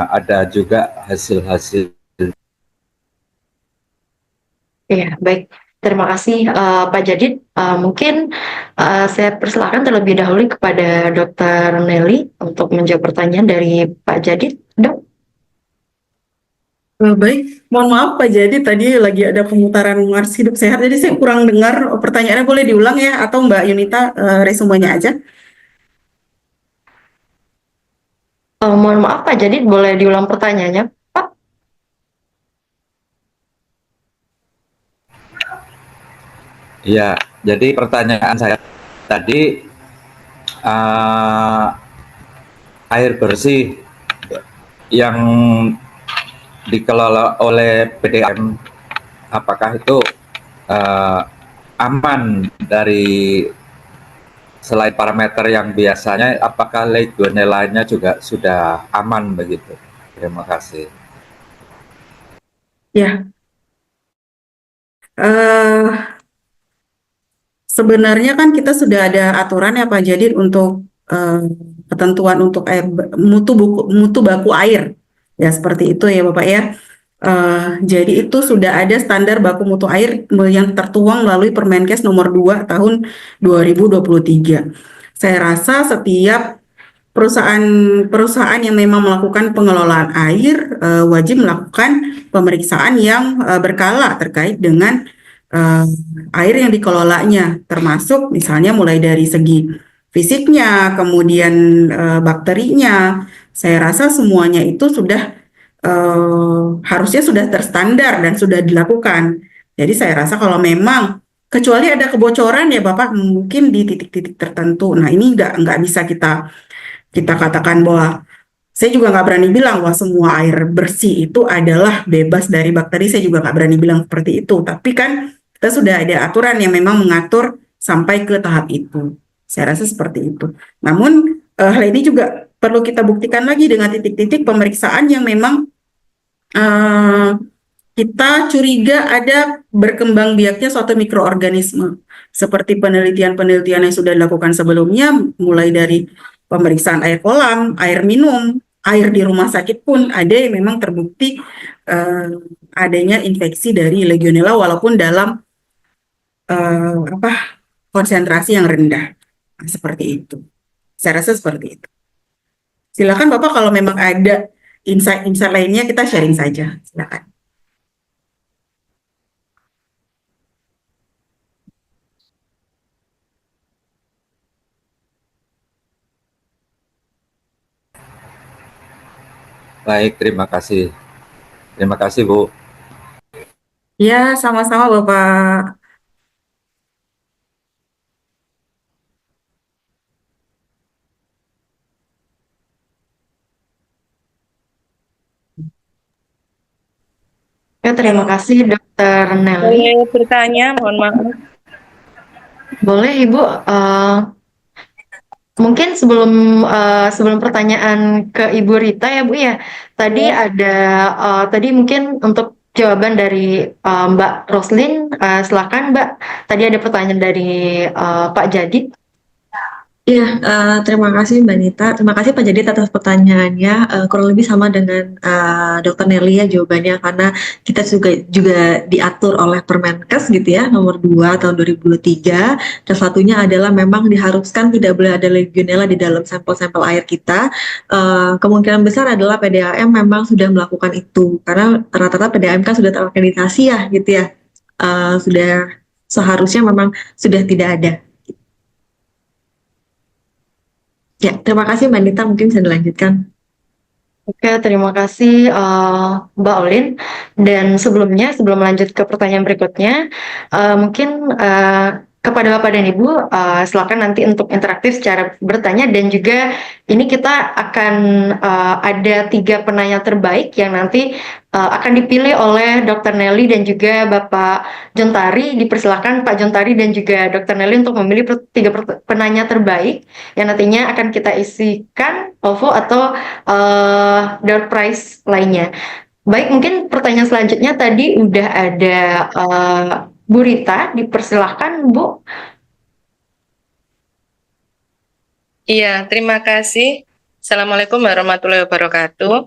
ada juga hasil-hasil. Ya, baik. Terima kasih Pak Jadid. Mungkin saya persilakan terlebih dahulu kepada Dokter Nelly untuk menjawab pertanyaan dari Pak Jadid. Dok. Baik, mohon maaf Pak Jadi tadi lagi ada pemutaran Mars Hidup Sehat, jadi saya kurang dengar. Pertanyaannya boleh diulang ya, atau Mbak Yunita resumenya aja? Mohon maaf Pak Jadid, boleh diulang pertanyaannya Pak? Ya, jadi pertanyaan saya tadi, air bersih yang dikelola oleh PDAM, apakah itu aman dari selain parameter yang biasanya, apakah legionellanya juga sudah aman begitu? Terima kasih. Ya, eh, sebenarnya kan kita sudah ada aturan ya Pak Jadi untuk ketentuan untuk mutu baku air ya seperti itu ya Bapak ya. Jadi itu sudah ada standar baku mutu air yang tertuang melalui Permenkes nomor 2 tahun 2023. Saya rasa setiap perusahaan yang memang melakukan pengelolaan air wajib melakukan pemeriksaan yang berkala terkait dengan air yang dikelolanya, termasuk misalnya mulai dari segi fisiknya, kemudian bakterinya. Saya rasa semuanya itu sudah harusnya sudah terstandar dan sudah dilakukan. Jadi saya rasa kalau memang kecuali ada kebocoran ya Bapak mungkin di titik-titik tertentu. Nah ini nggak bisa kita katakan bahwa saya juga nggak berani bilang bahwa semua air bersih itu adalah bebas dari bakteri. Saya juga nggak berani bilang seperti itu. Tapi kan kita sudah ada aturan yang memang mengatur sampai ke tahap itu. Saya rasa seperti itu. Namun hal ini juga perlu kita buktikan lagi dengan titik-titik pemeriksaan yang memang kita curiga ada berkembang biaknya suatu mikroorganisme. Seperti penelitian-penelitian yang sudah dilakukan sebelumnya, mulai dari pemeriksaan air kolam, air minum, air di rumah sakit pun ada yang memang terbukti adanya infeksi dari Legionella walaupun dalam konsentrasi yang rendah. Nah, seperti itu. Saya rasa seperti itu. Silakan Bapak kalau memang ada insight-insight lainnya kita sharing saja. Silakan. Baik, terima kasih. Terima kasih, Bu. Ya, sama-sama Bapak. Ya, terima kasih Dokter Nelly. Boleh bertanya, mohon maaf. Boleh Ibu, mungkin sebelum pertanyaan ke Ibu Rita ya Bu ya, tadi tadi mungkin untuk jawaban dari Mbak Roslin, silakan Mbak. Tadi ada pertanyaan dari Pak Jadi. Iya, terima kasih Mbak Nita. Terima kasih Pak Jadid atas pertanyaannya. Kurang lebih sama dengan Dr. Nelly ya jawabannya karena kita juga diatur oleh Permenkes gitu ya nomor 2 tahun 2023. Dan satunya adalah memang diharuskan tidak boleh ada Legionella di dalam sampel-sampel air kita. Kemungkinan besar adalah PDAM memang sudah melakukan itu karena rata-rata PDAM kan sudah terakreditasi ya gitu ya. Sudah seharusnya memang sudah tidak ada. Ya, terima kasih Mbak Nita, mungkin bisa dilanjutkan. Oke, terima kasih Mbak Olin. Dan sebelum lanjut ke pertanyaan berikutnya, mungkin kepada Bapak dan Ibu, silakan nanti untuk interaktif secara bertanya dan juga ini kita akan ada 3 penanya terbaik yang nanti akan dipilih oleh Dr. Nelly dan juga Bapak Jontari. Dipersilakan Pak Jontari dan juga Dr. Nelly untuk memilih 3 penanya terbaik yang nantinya akan kita isikan OVO atau door prize lainnya. Baik, mungkin pertanyaan selanjutnya tadi udah ada Bu Rita, dipersilahkan Bu. Iya, terima kasih. Assalamualaikum warahmatullahi wabarakatuh.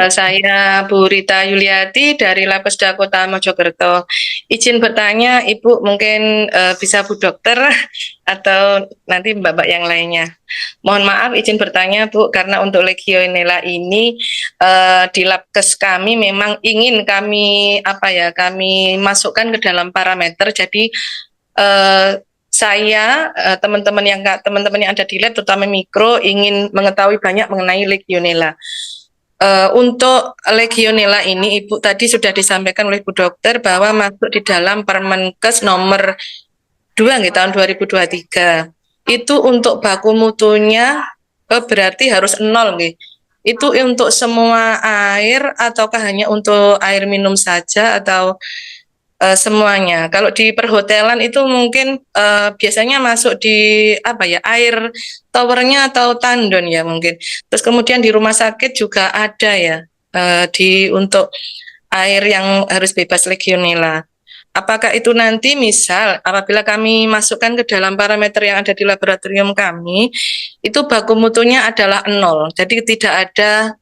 Saya Bu Rita Yuliati dari Labkesda Kota Mojokerto. Izin bertanya, Ibu mungkin bisa Bu Dokter atau nanti Bapak yang lainnya. Mohon maaf izin bertanya Bu, karena untuk Legionella ini di Labkes kami memang ingin kami masukkan ke dalam parameter. Jadi saya teman-teman yang ada di lab terutama mikro ingin mengetahui banyak mengenai Legionella. Untuk Legionella ini Ibu tadi sudah disampaikan oleh Bu Dokter bahwa masuk di dalam Permenkes nomor 2 tahun 2023. Itu untuk baku mutunya berarti harus 0 nih. Itu untuk semua air ataukah hanya untuk air minum saja atau semuanya? Kalau di perhotelan itu mungkin biasanya masuk di air towernya atau tandon ya mungkin. Terus kemudian di rumah sakit juga ada ya untuk air yang harus bebas Legionella. Apakah itu nanti misal apabila kami masukkan ke dalam parameter yang ada di laboratorium kami, itu baku mutunya adalah 0. Jadi tidak ada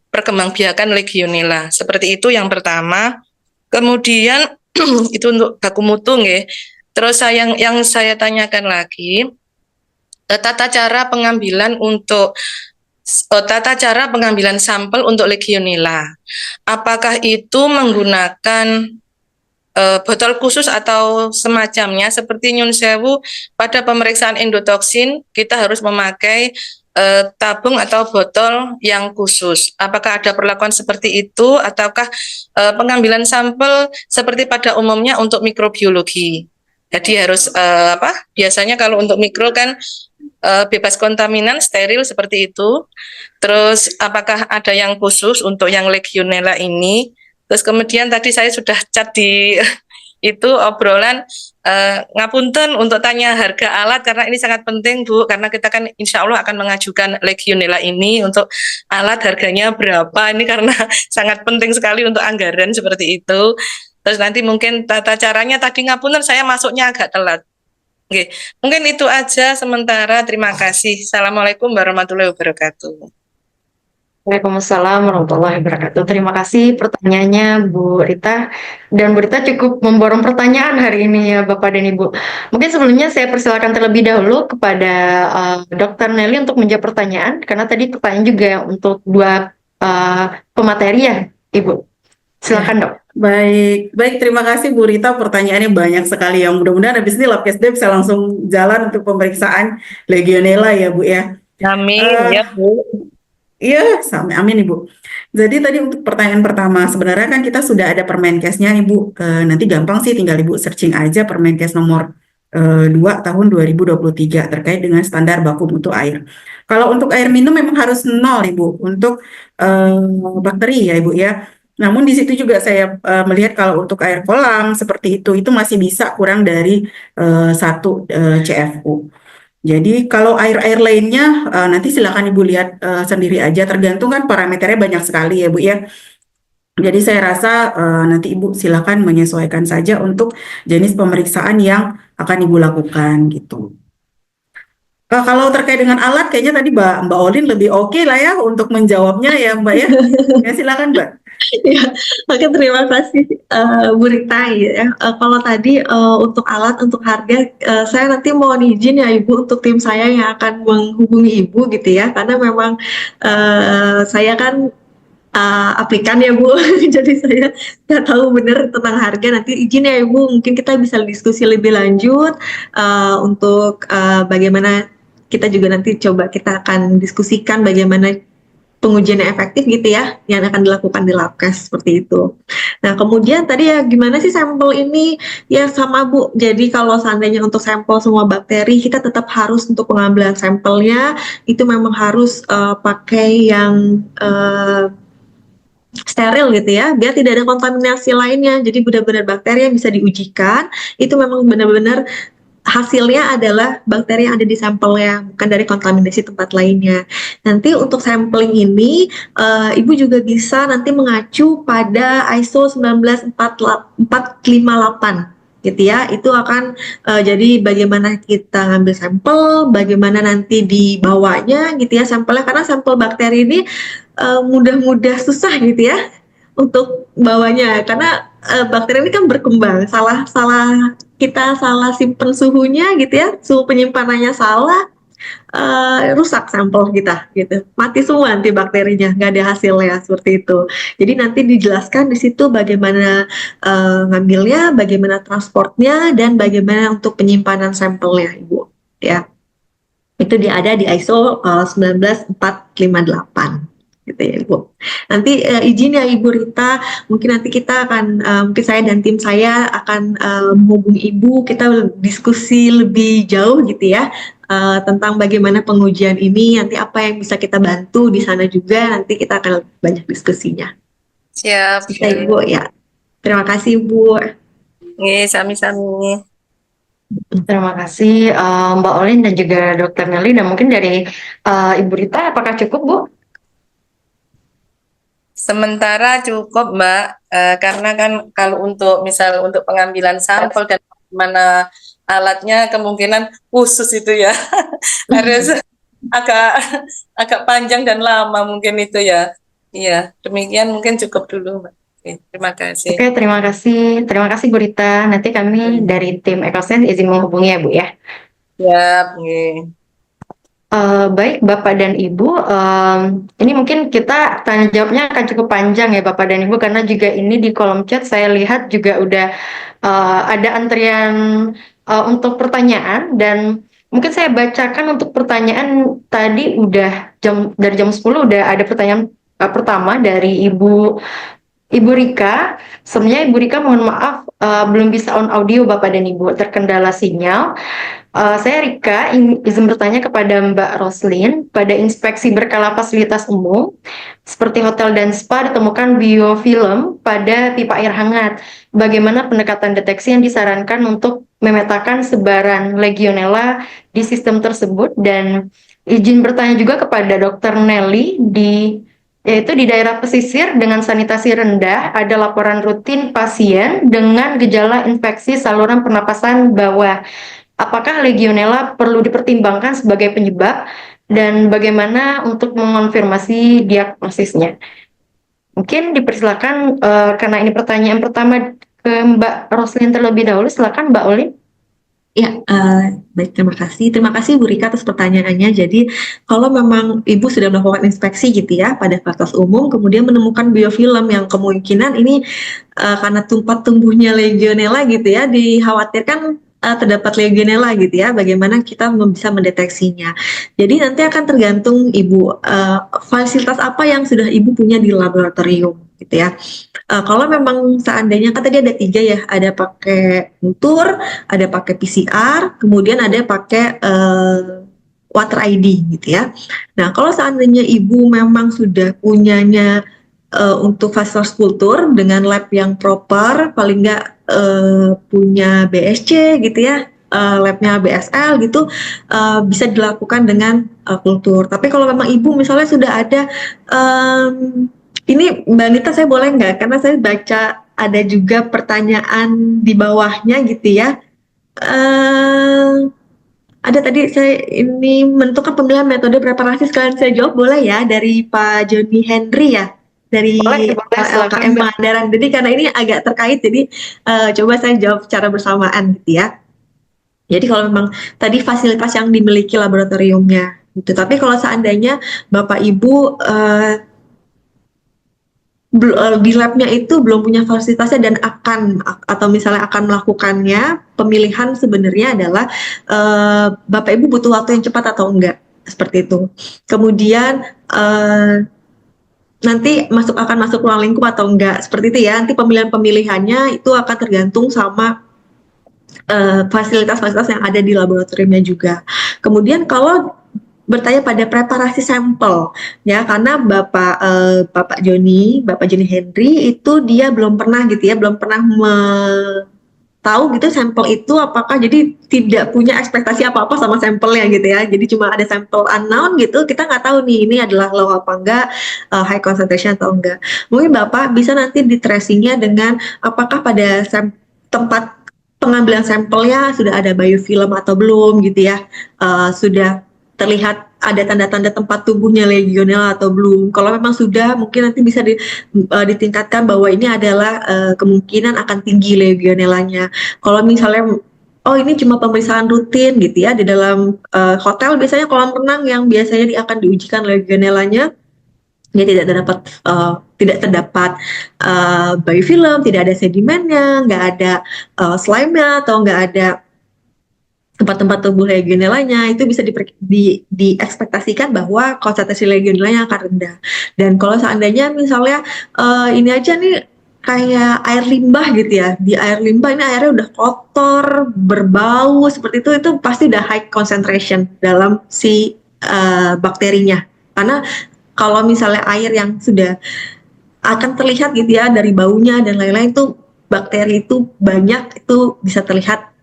perkembangbiakan Legionella. Seperti itu yang pertama. Kemudian itu untuk baku mutu nggih. Terus yang saya tanyakan lagi, tata cara pengambilan sampel untuk Legionella. Apakah itu menggunakan botol khusus atau semacamnya, seperti nyun sewu pada pemeriksaan endotoksin kita harus memakai tabung atau botol yang khusus. Apakah ada perlakuan seperti itu ataukah pengambilan sampel seperti pada umumnya untuk mikrobiologi? Jadi harus biasanya kalau untuk mikro kan bebas kontaminan, steril seperti itu. Terus apakah ada yang khusus untuk yang Legionella ini? Terus kemudian tadi saya sudah chat di itu obrolan, ngapunten untuk tanya harga alat karena ini sangat penting Bu, karena kita kan insya Allah akan mengajukan Legionella ini untuk alat harganya berapa, ini karena sangat penting sekali untuk anggaran seperti itu. Terus nanti mungkin tata caranya tadi ngapunten saya masuknya agak telat. Oke, mungkin itu aja sementara, terima kasih. Assalamualaikum warahmatullahi wabarakatuh. Waalaikumsalam warahmatullahi wabarakatuh. Terima kasih pertanyaannya Bu Rita. Dan Bu Rita cukup memborong pertanyaan hari ini ya Bapak dan Ibu. Mungkin sebelumnya saya persilakan terlebih dahulu kepada Dr. Nelly untuk menjawab pertanyaan. Karena tadi pertanyaan juga untuk dua pemateri ya Ibu. Silakan Dok. Baik, terima kasih Bu Rita, pertanyaannya banyak sekali ya. Mudah-mudahan habis ini Labkesda bisa langsung jalan untuk pemeriksaan Legionella ya Bu ya. Amin ya Bu. Iya, amin Ibu. Jadi tadi untuk pertanyaan pertama, sebenarnya kan kita sudah ada Permenkesnya Ibu. Nanti gampang sih, tinggal Ibu searching aja Permenkes nomor 2 tahun 2023 terkait dengan standar baku mutu air. Kalau untuk air minum memang harus 0 Ibu untuk bakteri ya Ibu ya. Namun di situ juga saya melihat kalau untuk air kolam seperti itu masih bisa kurang dari 1 CFU. Jadi kalau air-air lainnya nanti silakan Ibu lihat sendiri aja, tergantung kan parameternya banyak sekali ya Bu ya. Jadi saya rasa nanti Ibu silakan menyesuaikan saja untuk jenis pemeriksaan yang akan Ibu lakukan gitu. Kalau terkait dengan alat kayaknya tadi Mbak Olin lebih oke lah ya untuk menjawabnya ya Mbak ya. Ya silakan Mbak. Ya, oke terima kasih Bu Rita ya. Kalau tadi untuk alat, untuk harga, saya nanti mohon izin ya Ibu untuk tim saya yang akan menghubungi Ibu gitu ya, karena memang saya kan aplikan ya Bu, jadi saya nggak tahu benar tentang harga. Nanti izin ya Ibu, mungkin kita bisa diskusi lebih lanjut untuk bagaimana kita juga nanti coba kita akan diskusikan bagaimana pengujian yang efektif gitu ya, yang akan dilakukan di Labkes seperti itu. Nah kemudian tadi ya gimana sih sampel ini? Ya sama Bu, jadi kalau seandainya untuk sampel semua bakteri, kita tetap harus untuk pengambilan sampelnya, itu memang harus pakai yang steril gitu ya, biar tidak ada kontaminasi lainnya. Jadi benar-benar bakteri yang bisa diujikan, itu memang benar-benar hasilnya adalah bakteri yang ada di sampelnya, bukan dari kontaminasi tempat lainnya. Nanti untuk sampling ini, Ibu juga bisa nanti mengacu pada ISO 19458 gitu ya. Itu akan jadi bagaimana kita ngambil sampel, bagaimana nanti dibawanya gitu ya sampelnya, karena sampel bakteri ini mudah-mudah susah gitu ya untuk bawanya, karena bakteri ini kan berkembang, kita salah simpen suhunya gitu ya, suhu penyimpanannya salah, rusak sampel kita gitu, mati semua nanti bakterinya, nggak ada hasilnya seperti itu. Jadi nanti dijelaskan di situ bagaimana ngambilnya, bagaimana transportnya, dan bagaimana untuk penyimpanan sampelnya Ibu ya. Itu ada di ISO 19458 gitu ya Ibu. Nanti izin ya Ibu Rita, mungkin nanti kita akan mungkin saya dan tim saya akan menghubungi Ibu, kita diskusi lebih jauh gitu ya tentang bagaimana pengujian ini, nanti apa yang bisa kita bantu di sana juga, nanti kita akan banyak diskusinya. Siap. Bisa Ibu ya. Terima kasih Bu. Sami-sami. Terima kasih Mbak Olin dan juga Dr. Nelly, dan mungkin dari Ibu Rita apakah cukup Bu? Sementara cukup Mbak, karena kan kalau untuk misal untuk pengambilan sampel dan mana alatnya kemungkinan khusus itu ya harus agak agak panjang dan lama mungkin itu ya. Iya, demikian mungkin cukup dulu Mbak. Oke, terima kasih. Oke, terima kasih Bu Rita. Nanti kami dari tim EcoSense izin menghubungi ya Bu ya. Siap, nggih. Baik Bapak dan Ibu, ini mungkin kita tanya jawabnya akan cukup panjang ya Bapak dan Ibu, karena juga ini di kolom chat saya lihat juga udah ada antrian untuk pertanyaan, dan mungkin saya bacakan untuk pertanyaan tadi udah dari jam 10 udah ada pertanyaan pertama dari Ibu Rika. Sebenarnya Ibu Rika mohon maaf belum bisa on audio Bapak dan Ibu, terkendala sinyal. Saya Rika izin bertanya kepada Mbak Roslin, pada inspeksi berkala fasilitas umum seperti hotel dan spa ditemukan biofilm pada pipa air hangat. Bagaimana pendekatan deteksi yang disarankan untuk memetakan sebaran Legionella di sistem tersebut? Dan izin bertanya juga kepada Dr. Nelly, yaitu di daerah pesisir dengan sanitasi rendah ada laporan rutin pasien dengan gejala infeksi saluran pernapasan bawah. Apakah Legionella perlu dipertimbangkan sebagai penyebab, dan bagaimana untuk mengonfirmasi diagnosisnya? Mungkin dipersilakan karena ini pertanyaan pertama ke Mbak Roslin terlebih dahulu. Silakan Mbak Olin. Ya, baik, terima kasih. Terima kasih Bu Rika atas pertanyaannya. Jadi, kalau memang Ibu sudah melakukan inspeksi gitu ya pada fasilitas umum, kemudian menemukan biofilm yang kemungkinan ini karena tempat tumbuhnya Legionella gitu ya, dikhawatirkan terdapat Legionella gitu ya, bagaimana kita bisa mendeteksinya. Jadi nanti akan tergantung Ibu fasilitas apa yang sudah Ibu punya di laboratorium gitu ya. Kalau memang seandainya kan tadi ada 3 ya, ada pakai kultur, ada pakai PCR, kemudian ada pakai water ID gitu ya. Nah, kalau seandainya Ibu memang sudah punyanya untuk fasilitas kultur dengan lab yang proper, paling nggak punya BSC gitu ya, labnya BSL gitu, bisa dilakukan dengan kultur. Tapi kalau memang Ibu misalnya sudah ada, ini Mbak Anita saya boleh nggak? Karena saya baca ada juga pertanyaan di bawahnya gitu ya. Ada tadi saya ini menentukan pemilihan metode preparasi, sekalian saya jawab boleh ya, dari Pak Joni Henry ya, dari LKM Pangandaran. Jadi karena ini agak terkait, jadi coba saya jawab secara bersamaan gitu ya. Jadi kalau memang tadi fasilitas yang dimiliki laboratoriumnya gitu. Tapi kalau seandainya Bapak Ibu di labnya itu belum punya fasilitasnya dan atau misalnya akan melakukannya, pemilihan sebenarnya adalah Bapak Ibu butuh waktu yang cepat atau enggak, seperti itu. Kemudian nanti akan masuk ruang lingkup atau enggak, seperti itu ya. Nanti pemilihannya itu akan tergantung sama fasilitas-fasilitas yang ada di laboratoriumnya juga. Kemudian kalau bertanya pada preparasi sampel ya, karena Bapak Joni Henry itu dia belum pernah gitu ya, belum pernah tahu gitu sampel itu apakah, jadi tidak punya ekspektasi apa-apa sama sampelnya gitu ya. Jadi cuma ada sampel unknown gitu, kita nggak tahu nih ini adalah low apa enggak, high concentration atau enggak. Mungkin Bapak bisa nanti di tracingnya dengan apakah pada tempat pengambilan sampelnya sudah ada biofilm atau belum gitu ya, sudah terlihat ada tanda-tanda tempat tumbuhnya Legionella atau belum. Kalau memang sudah, mungkin nanti bisa ditingkatkan bahwa ini adalah kemungkinan akan tinggi Legionellanya. Kalau misalnya ini cuma pemeriksaan rutin gitu ya, di dalam hotel biasanya kolam renang yang biasanya akan diujikan Legionellanya, ya tidak terdapat biofilm, tidak ada sedimennya, nggak ada slime-nya, atau nggak ada tempat-tempat tubuh Legionellanya, itu bisa diekspektasikan bahwa konsentrasi Legionellanya akan rendah. Dan kalau seandainya misalnya ini aja nih kayak air limbah gitu ya, di air limbah ini airnya udah kotor, berbau seperti itu pasti udah high concentration dalam si bakterinya. Karena kalau misalnya air yang sudah akan terlihat gitu ya dari baunya dan lain-lain, itu bakteri itu banyak, itu bisa terlihat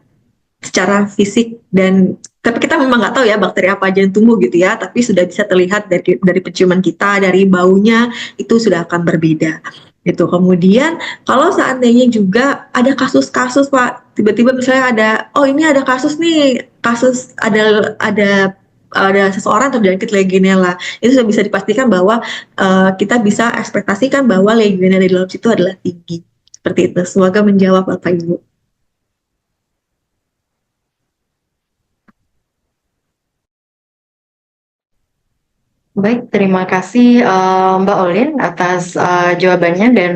secara fisik dan Tapi kita memang nggak tahu ya bakteri apa aja yang tumbuh gitu ya, tapi sudah bisa terlihat dari penciuman kita, dari baunya itu sudah akan berbeda. Gitu. Kemudian kalau seandainya juga ada kasus-kasus Pak, tiba-tiba misalnya oh ini ada kasus nih, kasus ada seseorang terjangkit Legionella, itu sudah bisa dipastikan bahwa kita bisa ekspektasikan bahwa Legionella di dalam situ adalah tinggi. Seperti itu. Semoga menjawab Bapak Ibu. Baik, terima kasih Mbak Olin atas jawabannya dan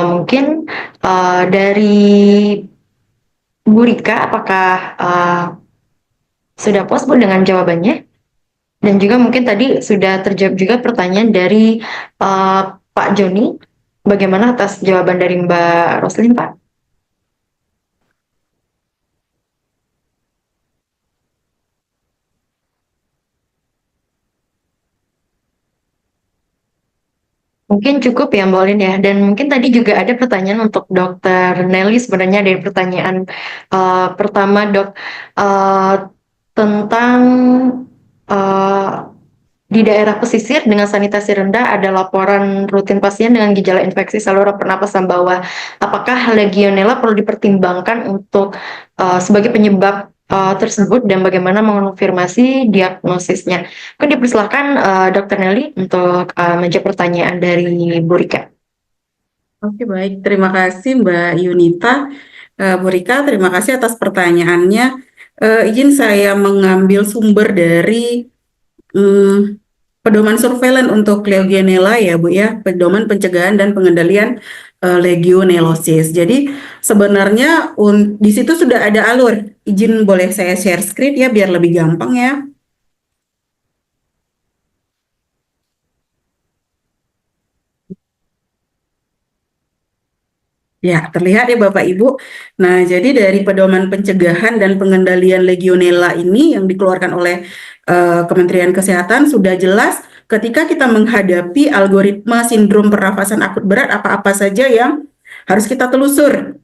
mungkin dari Bu Rika, apakah sudah puas Bu dengan jawabannya? Dan juga mungkin tadi sudah terjawab juga pertanyaan dari Pak Joni, bagaimana atas jawaban dari Mbak Roslin, Pak? Mungkin cukup ya Mbak Olin ya. Dan mungkin tadi juga ada pertanyaan untuk Dokter Nelly sebenarnya dari pertanyaan pertama Dok tentang di daerah pesisir dengan sanitasi rendah ada laporan rutin pasien dengan gejala infeksi saluran pernapasan bawah. Apakah Legionella perlu dipertimbangkan untuk sebagai penyebab tersebut dan bagaimana mengonfirmasi diagnosisnya? Mungkin dipersilakan Dr. Nelly untuk menjawab pertanyaan dari Bu Rika. Oke, baik. Terima kasih Mbak Yunita. Bu Rika, terima kasih atas pertanyaannya. Izin saya mengambil sumber dari pedoman surveillance untuk Legionella ya Bu ya, pedoman pencegahan dan pengendalian legionellosis. Jadi sebenarnya di situ sudah ada alur. Izin boleh saya share screen ya biar lebih gampang ya. Ya, terlihat ya Bapak Ibu. Nah, jadi dari pedoman pencegahan dan pengendalian Legionella ini yang dikeluarkan oleh Kementerian Kesehatan sudah jelas ketika kita menghadapi algoritma sindrom pernafasan akut berat apa-apa saja yang harus kita telusur.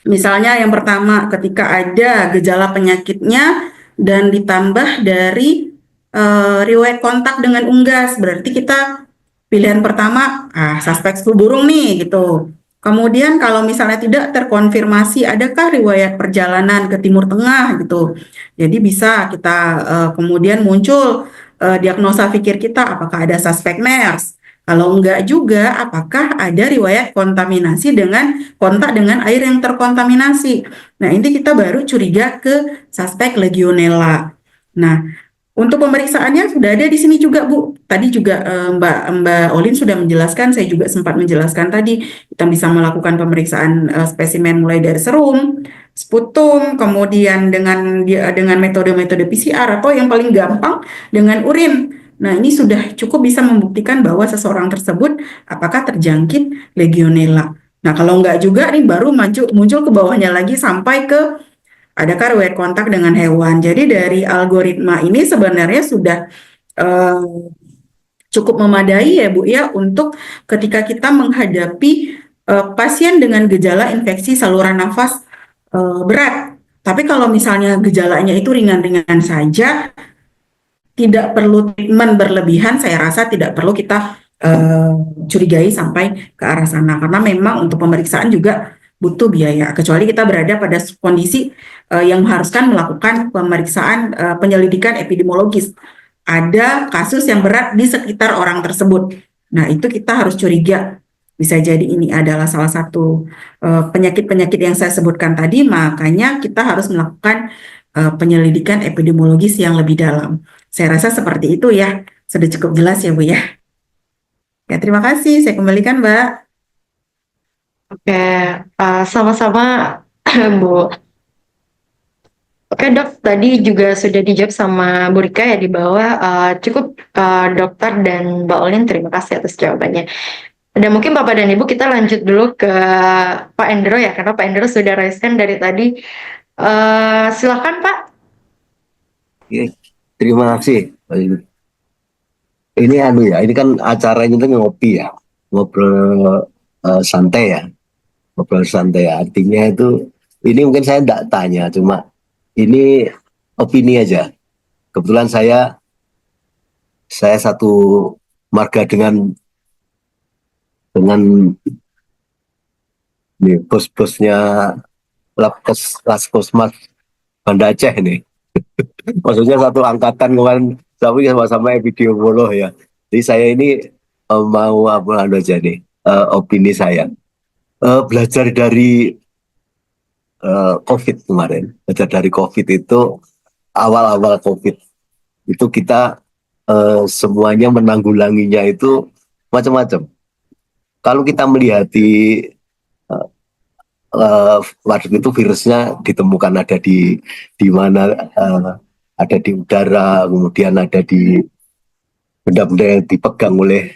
Misalnya yang pertama ketika ada gejala penyakitnya dan ditambah dari riwayat kontak dengan unggas, berarti kita pilihan pertama suspek flu burung nih gitu. Kemudian kalau misalnya tidak terkonfirmasi adakah riwayat perjalanan ke Timur Tengah gitu. Jadi bisa kita kemudian muncul diagnosa pikir kita apakah ada suspek MERS. Kalau enggak juga apakah ada riwayat kontaminasi dengan kontak dengan air yang terkontaminasi. Nah, ini kita baru curiga ke suspek Legionella. Nah, untuk pemeriksaannya sudah ada di sini juga Bu. Tadi juga Mbak Olin sudah menjelaskan, saya juga sempat menjelaskan tadi kita bisa melakukan pemeriksaan spesimen mulai dari serum, sputum, kemudian dengan metode-metode PCR atau yang paling gampang dengan urin. Nah, ini sudah cukup bisa membuktikan bahwa seseorang tersebut apakah terjangkit Legionella. Nah, kalau enggak juga nih baru muncul ke bawahnya lagi sampai ke adakah riwayat kontak dengan hewan. Jadi dari algoritma ini sebenarnya sudah cukup memadai ya Bu ya untuk ketika kita menghadapi pasien dengan gejala infeksi saluran nafas berat. Tapi kalau misalnya gejalanya itu ringan-ringan saja, tidak perlu treatment berlebihan, saya rasa tidak perlu kita curigai sampai ke arah sana. Karena memang untuk pemeriksaan juga butuh biaya, kecuali kita berada pada kondisi yang mengharuskan melakukan pemeriksaan penyelidikan epidemiologis. Ada kasus yang berat di sekitar orang tersebut. Nah, itu kita harus curiga. Bisa jadi ini adalah salah satu penyakit-penyakit yang saya sebutkan tadi, makanya kita harus melakukan penyelidikan epidemiologis yang lebih dalam. Saya rasa seperti itu ya. Sudah cukup jelas ya Bu ya. Ya, terima kasih. Saya kembalikan Mbak. Oke, sama-sama Bu. Oke Dok, tadi juga sudah dijawab sama Bu Rika ya di bawah. Cukup Dokter dan Mbak Olin, terima kasih atas jawabannya. Dan mungkin Bapak dan Ibu kita lanjut dulu ke Pak Endro ya, karena Pak Endro sudah raise hand dari tadi. Silakan Pak. Oke, terima kasih. Ini ini kan acaranya itu ngopi ya, ngobrol santai ya, ngobrol santai. Artinya itu, ini mungkin saya tidak tanya, cuma ini opini aja. Kebetulan saya satu marga dengan bos-bosnya Laskosmas Banda Aceh nih. Maksudnya satu angkatan kan, tapi sama-sama epidemiolog ya. Jadi saya ini mau apa aja nih, opini saya. Belajar dari COVID kemarin, belajar dari COVID itu, awal-awal COVID itu kita semuanya menanggulanginya itu macam-macam. Kalau kita melihat waktu itu virusnya ditemukan ada di mana, ada di udara, kemudian ada di benda-benda yang dipegang oleh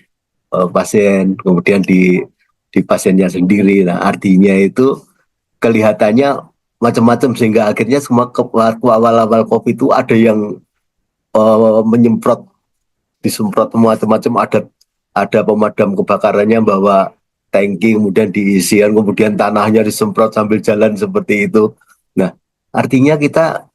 pasien, kemudian di pasiennya sendiri. Nah, artinya itu kelihatannya macam-macam sehingga akhirnya semua waktu awal-awal COVID itu ada yang menyemprot, disemprot macam-macam, ada pemadam kebakarannya bawa tangki kemudian diisian, kemudian tanahnya disemprot sambil jalan seperti itu. Nah, artinya kita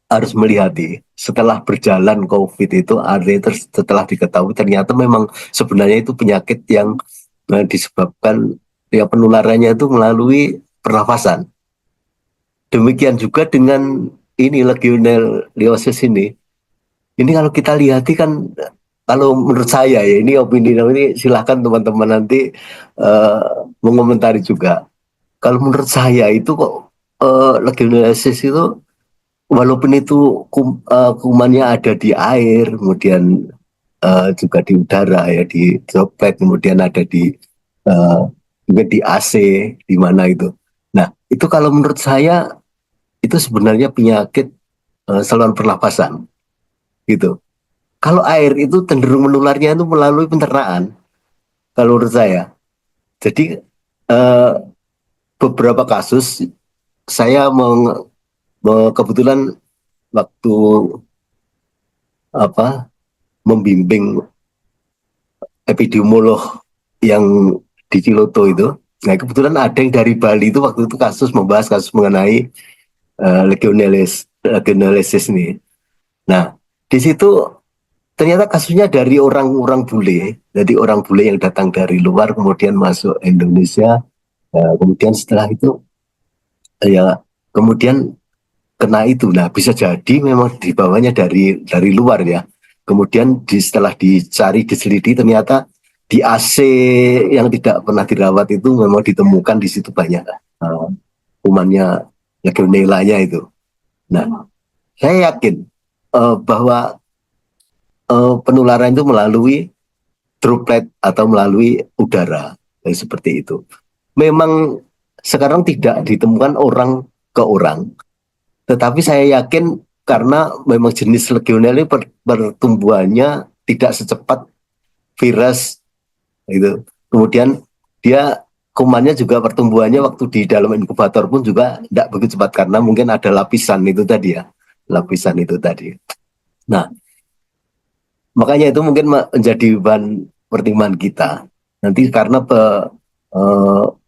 harus melihat setelah berjalan COVID itu, artinya setelah diketahui ternyata memang sebenarnya itu penyakit yang disebabkan ya penularannya itu melalui pernafasan. Demikian juga dengan ini legionellosis ini. Ini kalau kita lihat kan, kalau menurut saya ya, ini opini ini, silahkan teman-teman nanti mengomentari juga. Kalau menurut saya itu kok legionellosis itu walaupun itu kumannya ada di air, kemudian juga di udara ya, di droplet, kemudian ada di juga di AC, di mana itu. Nah, itu kalau menurut saya itu sebenarnya penyakit saluran pernapasan gitu. Kalau air itu cenderung menularnya itu melalui pencernaan, kalau menurut saya. Jadi beberapa kasus saya kebetulan waktu membimbing epidemiolog yang di Ciloto itu. Nah, kebetulan ada yang dari Bali itu waktu itu membahas kasus mengenai legionellosis ini. Nah, di situ ternyata kasusnya dari orang bule, jadi orang bule yang datang dari luar kemudian masuk Indonesia, kemudian setelah itu ya kemudian kena itu. Nah, bisa jadi memang dibawanya dari luar ya. Kemudian setelah dicari, diselidiki, ternyata di AC yang tidak pernah dirawat itu memang ditemukan di situ banyak kumannya, legionellanya itu. Nah, saya yakin bahwa penularan itu melalui droplet atau melalui udara, seperti itu. Memang sekarang tidak ditemukan orang ke orang, tetapi saya yakin karena memang jenis legionella pertumbuhannya tidak secepat virus itu. Kemudian dia kumannya juga pertumbuhannya waktu di dalam inkubator pun juga tidak begitu cepat karena mungkin ada lapisan itu tadi ya, lapisan itu tadi. Nah, makanya itu mungkin menjadi bahan pertimbangan kita nanti karena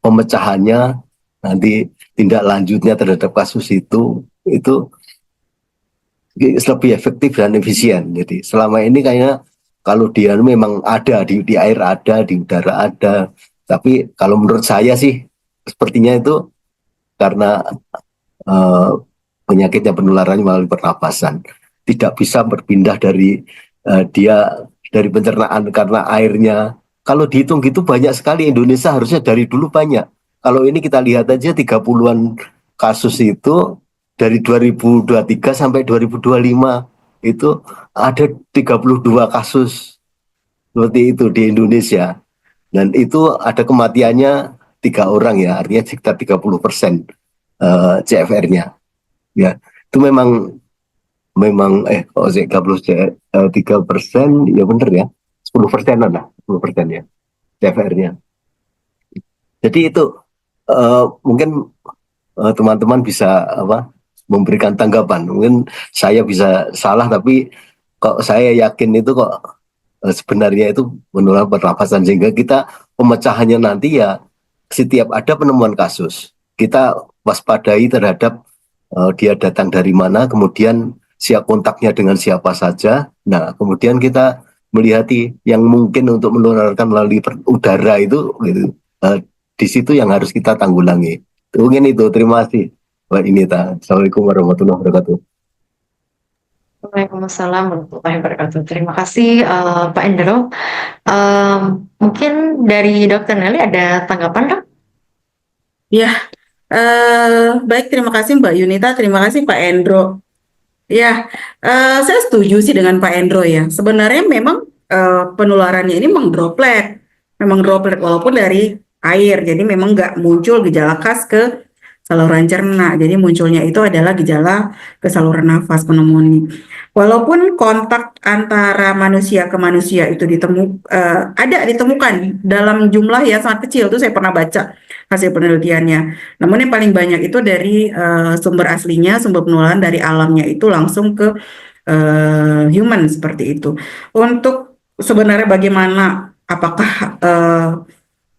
pemecahannya, nanti tindak lanjutnya terhadap kasus itu lebih efektif dan efisien. Jadi selama ini kayaknya kalau dia memang ada di air, ada di udara, ada, tapi kalau menurut saya sih sepertinya itu karena penyakitnya penularannya melalui pernapasan, tidak bisa berpindah dari dia dari pencernaan karena airnya. Kalau dihitung gitu banyak sekali, Indonesia harusnya dari dulu banyak. Kalau ini kita lihat aja 30-an kasus itu dari 2023 sampai 2025 itu ada 32 kasus seperti itu di Indonesia. Dan itu ada kematiannya 3 orang ya, artinya sekitar 30% CFR-nya. Ya, itu memang 3% ya benar ya, 10%-an lah, 10% ya CFR-nya. Jadi itu mungkin teman-teman bisa memberikan tanggapan. Mungkin saya bisa salah, tapi kok saya yakin itu kok sebenarnya itu menular pernapasan, sehingga kita pemecahannya nanti ya setiap ada penemuan kasus kita waspadai terhadap dia datang dari mana, kemudian siap kontaknya dengan siapa saja. Nah, kemudian kita melihat yang mungkin untuk menularkan melalui udara itu, gitu. Di situ yang harus kita tanggulangi. Mungkin itu, terima kasih. Assalamualaikum warahmatullahi wabarakatuh. Waalaikumsalam warahmatullahi wabarakatuh. Terima kasih Pak Endro. Mungkin dari Dokter Nelly ada tanggapan, Dok? Ya, baik, terima kasih Mbak Yunita, terima kasih Pak Endro. Ya, saya setuju sih dengan Pak Endro ya. Sebenarnya memang penularannya ini memang droplet walaupun dari air. Jadi memang nggak muncul gejala khas ke saluran cerna. Jadi munculnya itu adalah gejala ke saluran nafas, pneumonia. Walaupun kontak antara manusia ke manusia itu ditemukan dalam jumlah yang sangat kecil, itu saya pernah baca hasil penelitiannya. Namun yang paling banyak itu dari sumber aslinya, sumber penularan dari alamnya itu langsung ke human seperti itu. Untuk sebenarnya bagaimana, apakah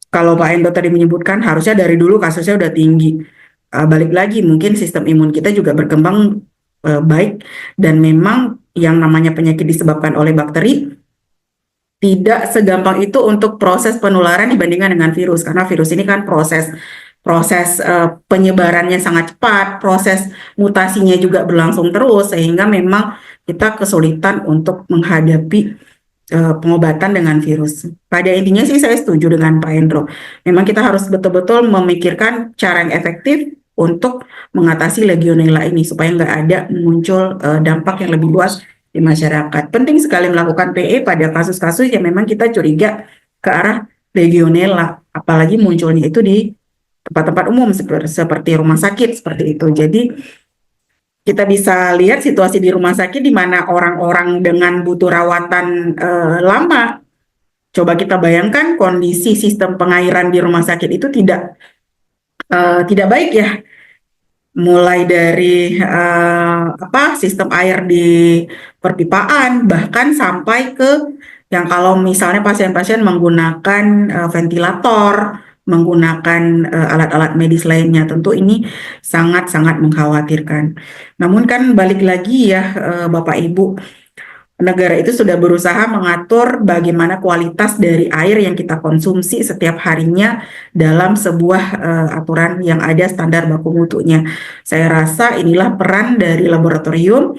kalau Pak Endo tadi menyebutkan harusnya dari dulu kasusnya udah tinggi. Balik lagi mungkin sistem imun kita juga berkembang baik, dan memang yang namanya penyakit disebabkan oleh bakteri tidak segampang itu untuk proses penularan dibandingkan dengan virus, karena virus ini kan proses penyebarannya sangat cepat, proses mutasinya juga berlangsung terus, sehingga memang kita kesulitan untuk menghadapi pengobatan dengan virus. Pada intinya sih saya setuju dengan Pak Hendro. Memang kita harus betul-betul memikirkan cara yang efektif untuk mengatasi Legionella ini supaya nggak ada muncul dampak yang lebih luas di masyarakat. Penting sekali melakukan PE pada kasus-kasus yang memang kita curiga ke arah Legionella, apalagi munculnya itu di tempat-tempat umum seperti rumah sakit seperti itu. Jadi kita bisa lihat situasi di rumah sakit di mana orang-orang dengan butuh rawatan lama. Coba kita bayangkan kondisi sistem pengairan di rumah sakit itu tidak baik ya. Mulai dari sistem air di perpipaan, bahkan sampai ke yang kalau misalnya pasien-pasien menggunakan ventilator, menggunakan alat-alat medis lainnya, tentu ini sangat-sangat mengkhawatirkan. Namun kan balik lagi ya Bapak Ibu, negara itu sudah berusaha mengatur bagaimana kualitas dari air yang kita konsumsi setiap harinya dalam sebuah aturan yang ada standar baku mutunya. Saya rasa inilah peran dari laboratorium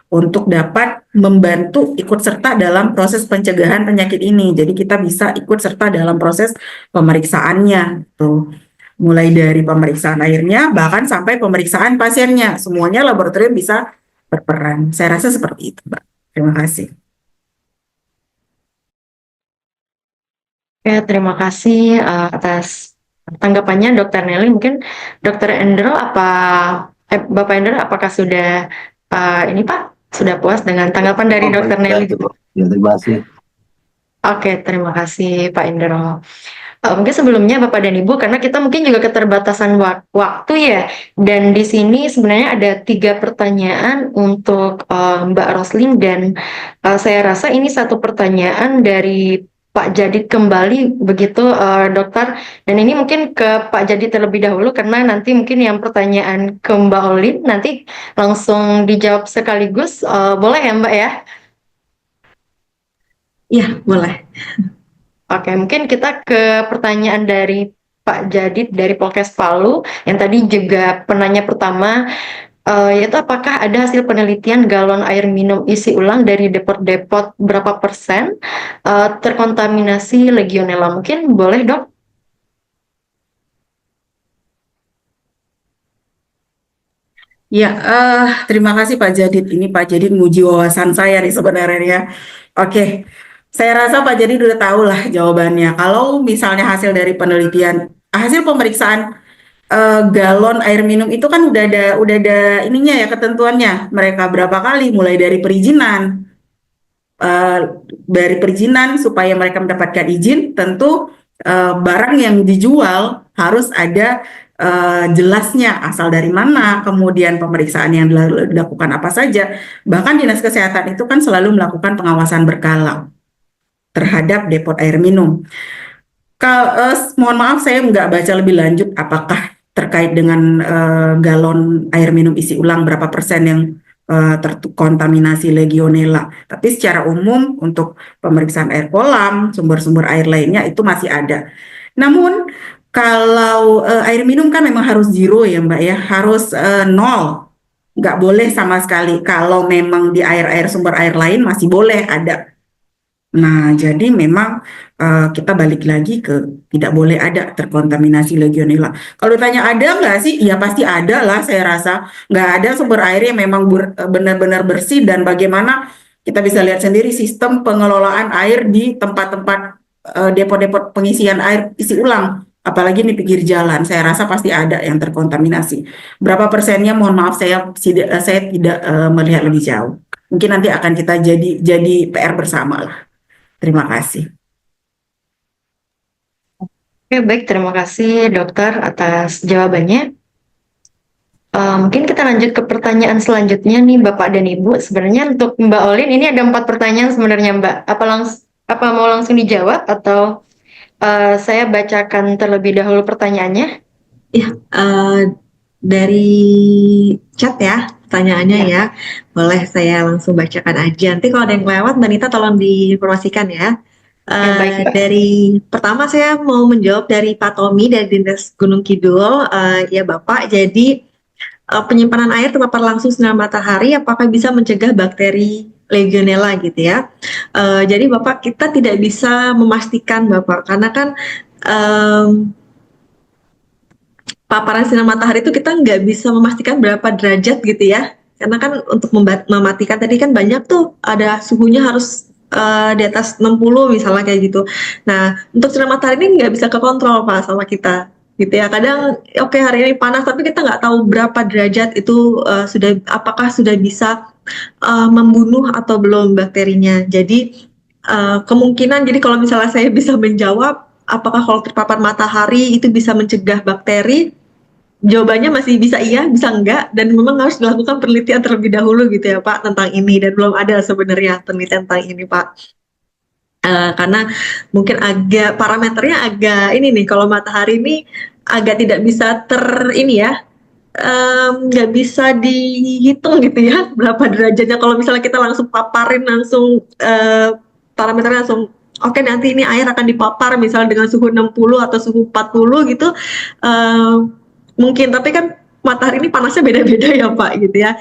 untuk dapat membantu ikut serta dalam proses pencegahan penyakit ini. Jadi kita bisa ikut serta dalam proses pemeriksaannya, tuh. Mulai dari pemeriksaan airnya bahkan sampai pemeriksaan pasiennya, semuanya laboratorium bisa berperan. Saya rasa seperti itu, Mbak. Terima kasih. Oke, terima kasih atas tanggapannya Dokter Nelly. Mungkin Dokter Endro Bapak Endro apakah sudah ini Pak sudah puas dengan tanggapan dari Dokter Nelly? Ya, terima kasih. Oke, terima kasih Pak Endro. Mungkin sebelumnya Bapak dan Ibu, karena kita mungkin juga keterbatasan waktu ya, dan di sini sebenarnya ada 3 pertanyaan untuk Mbak Roslin, dan saya rasa ini satu pertanyaan dari Pak Jadid kembali, begitu Dokter, dan ini mungkin ke Pak Jadid terlebih dahulu, karena nanti mungkin yang pertanyaan ke Mbak Olin nanti langsung dijawab sekaligus, boleh ya Mbak ya? Iya, boleh. Oke, mungkin kita ke pertanyaan dari Pak Jadid dari Polkes Palu yang tadi juga penanya pertama, yaitu apakah ada hasil penelitian galon air minum isi ulang dari depot-depot berapa persen terkontaminasi Legionella? Mungkin boleh Dok? Ya, terima kasih Pak Jadid. Ini Pak Jadid nguji wawasan saya nih sebenarnya ya. Oke. Saya rasa Pak Jadid udah tahu lah jawabannya. Kalau misalnya hasil dari penelitian, hasil pemeriksaan galon air minum itu kan udah ada ininya ya, ketentuannya. Mereka berapa kali, mulai dari perizinan. Dari perizinan supaya mereka mendapatkan izin, tentu barang yang dijual harus ada jelasnya asal dari mana, kemudian pemeriksaan yang dilakukan apa saja. Bahkan Dinas Kesehatan itu kan selalu melakukan pengawasan berkala terhadap depot air minum. Mohon maaf saya nggak baca lebih lanjut apakah terkait dengan galon air minum isi ulang berapa persen yang terkontaminasi Legionella. Tapi secara umum untuk pemeriksaan air kolam, sumber-sumber air lainnya itu masih ada. Namun kalau air minum kan memang harus zero ya Mbak ya, harus nol, nggak boleh sama sekali. Kalau memang di air-air sumber air lain masih boleh ada. Nah, jadi memang kita balik lagi ke tidak boleh ada terkontaminasi Legionella. Kalau ditanya ada nggak sih? Ya pasti ada lah, saya rasa. Nggak ada sumber air yang memang benar-benar bersih, dan bagaimana kita bisa lihat sendiri sistem pengelolaan air di tempat-tempat depo-depo pengisian air isi ulang, apalagi di pinggir jalan. Saya rasa pasti ada yang terkontaminasi. Berapa persennya? Mohon maaf, saya tidak melihat lebih jauh. Mungkin nanti akan kita jadi PR bersama lah. Terima kasih. Oke, baik. Terima kasih dokter atas jawabannya. Mungkin kita lanjut ke pertanyaan selanjutnya nih Bapak dan Ibu. Sebenarnya untuk Mbak Olin ini ada 4 pertanyaan sebenarnya Mbak. Apa mau langsung dijawab atau saya bacakan terlebih dahulu pertanyaannya? Ya, dari chat ya pertanyaannya ya. Boleh saya langsung bacakan aja. Nanti kalau ada yang lewat Mbak Nita tolong diinformasikan ya. Baik, Mbak. Dari pertama saya mau menjawab dari Pak Tommy dari Dinas Gunung Kidul. Ya Bapak, jadi penyimpanan air terpapar langsung sinar matahari apakah bisa mencegah bakteri Legionella gitu ya. Jadi Bapak, kita tidak bisa memastikan Bapak, karena kan paparan sinar matahari itu kita nggak bisa memastikan berapa derajat gitu ya. Karena kan untuk mematikan tadi kan banyak tuh, ada suhunya harus di atas 60 misalnya kayak gitu. Nah, untuk sinar matahari ini nggak bisa kekontrol Pak sama kita gitu ya. Kadang oke, hari ini panas tapi kita nggak tahu berapa derajat itu apakah sudah bisa membunuh atau belum bakterinya. Jadi kemungkinan, jadi kalau misalnya saya bisa menjawab apakah kalau terpapar matahari itu bisa mencegah bakteri, jawabannya masih bisa iya, bisa enggak, dan memang harus dilakukan penelitian terlebih dahulu gitu ya Pak tentang ini, dan belum ada sebenarnya penelitian tentang ini Pak. Karena mungkin agak parameternya agak ini nih, kalau matahari ini agak tidak bisa nggak bisa dihitung gitu ya berapa derajatnya. Kalau misalnya kita langsung paparin langsung parameternya langsung oke, nanti ini air akan dipapar misalnya dengan suhu 60 atau suhu 40 gitu, mungkin, tapi kan matahari ini panasnya beda-beda ya Pak gitu ya.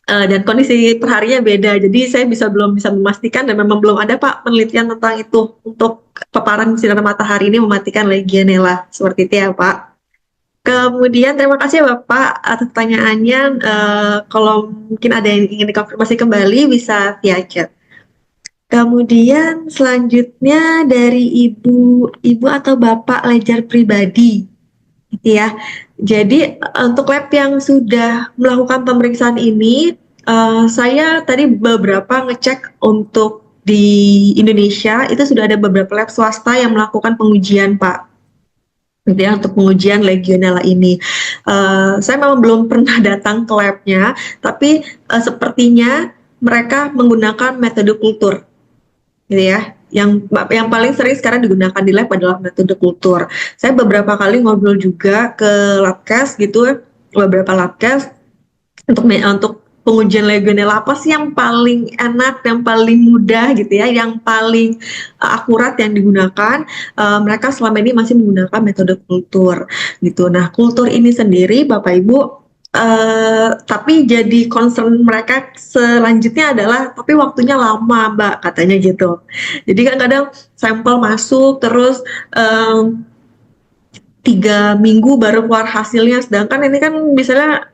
Dan kondisi perharinya beda, jadi saya belum bisa memastikan, dan memang belum ada Pak penelitian tentang itu untuk paparan sinar matahari ini mematikan Legionella, seperti itu ya Pak. Kemudian terima kasih Bapak atas pertanyaannya. Kalau mungkin ada yang ingin dikonfirmasi kembali bisa via chat. Kemudian selanjutnya dari ibu atau Bapak ledger pribadi, gitu ya. Jadi untuk lab yang sudah melakukan pemeriksaan ini, saya tadi beberapa ngecek untuk di Indonesia itu sudah ada beberapa lab swasta yang melakukan pengujian Pak, gitu ya, untuk pengujian Legionella ini. Saya memang belum pernah datang ke labnya, tapi sepertinya mereka menggunakan metode kultur, gitu ya. Yang paling sering sekarang digunakan di lab adalah metode kultur. Saya beberapa kali ngobrol juga ke labkes gitu, beberapa labkes untuk pengujian Legionella apa sih yang paling enak, yang paling mudah gitu ya, yang paling akurat yang digunakan. Mereka selama ini masih menggunakan metode kultur gitu. Nah, kultur ini sendiri Bapak Ibu, tapi jadi concern mereka selanjutnya adalah tapi waktunya lama Mbak, katanya gitu. Jadi kan kadang sampel masuk terus 3 minggu baru keluar hasilnya, sedangkan ini kan misalnya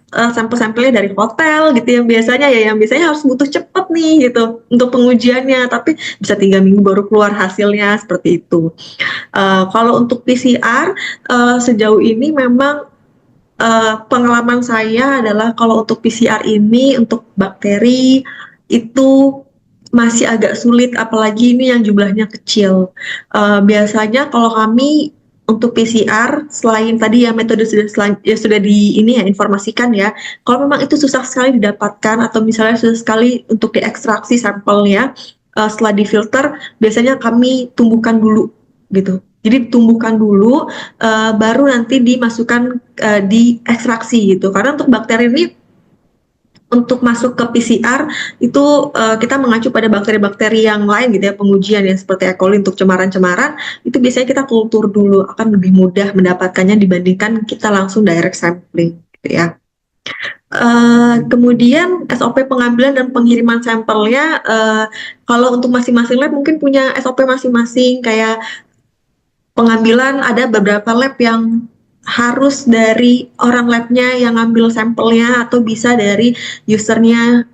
sampel-sampelnya dari hotel gitu yang biasanya harus butuh cepet nih gitu untuk pengujiannya, tapi bisa 3 minggu baru keluar hasilnya, seperti itu. Kalau untuk PCR sejauh ini memang pengalaman saya adalah kalau untuk PCR ini untuk bakteri itu masih agak sulit, apalagi ini yang jumlahnya kecil. Biasanya kalau kami untuk PCR, selain tadi ya metode sudah informasikan ya, kalau memang itu susah sekali didapatkan atau misalnya susah sekali untuk diekstraksi sampelnya, setelah difilter biasanya kami tumbuhkan dulu gitu Jadi ditumbuhkan dulu, baru nanti dimasukkan di ekstraksi gitu. Karena untuk bakteri ini untuk masuk ke PCR itu kita mengacu pada bakteri-bakteri yang lain gitu ya, pengujian yang seperti E. coli untuk cemaran-cemaran itu biasanya kita kultur dulu, akan lebih mudah mendapatkannya dibandingkan kita langsung direct sampling gitu ya. Kemudian SOP pengambilan dan pengiriman sampelnya, kalau untuk masing-masing lab mungkin punya SOP masing-masing, kayak pengambilan ada beberapa lab yang harus dari orang labnya yang ngambil sampelnya atau bisa dari usernya,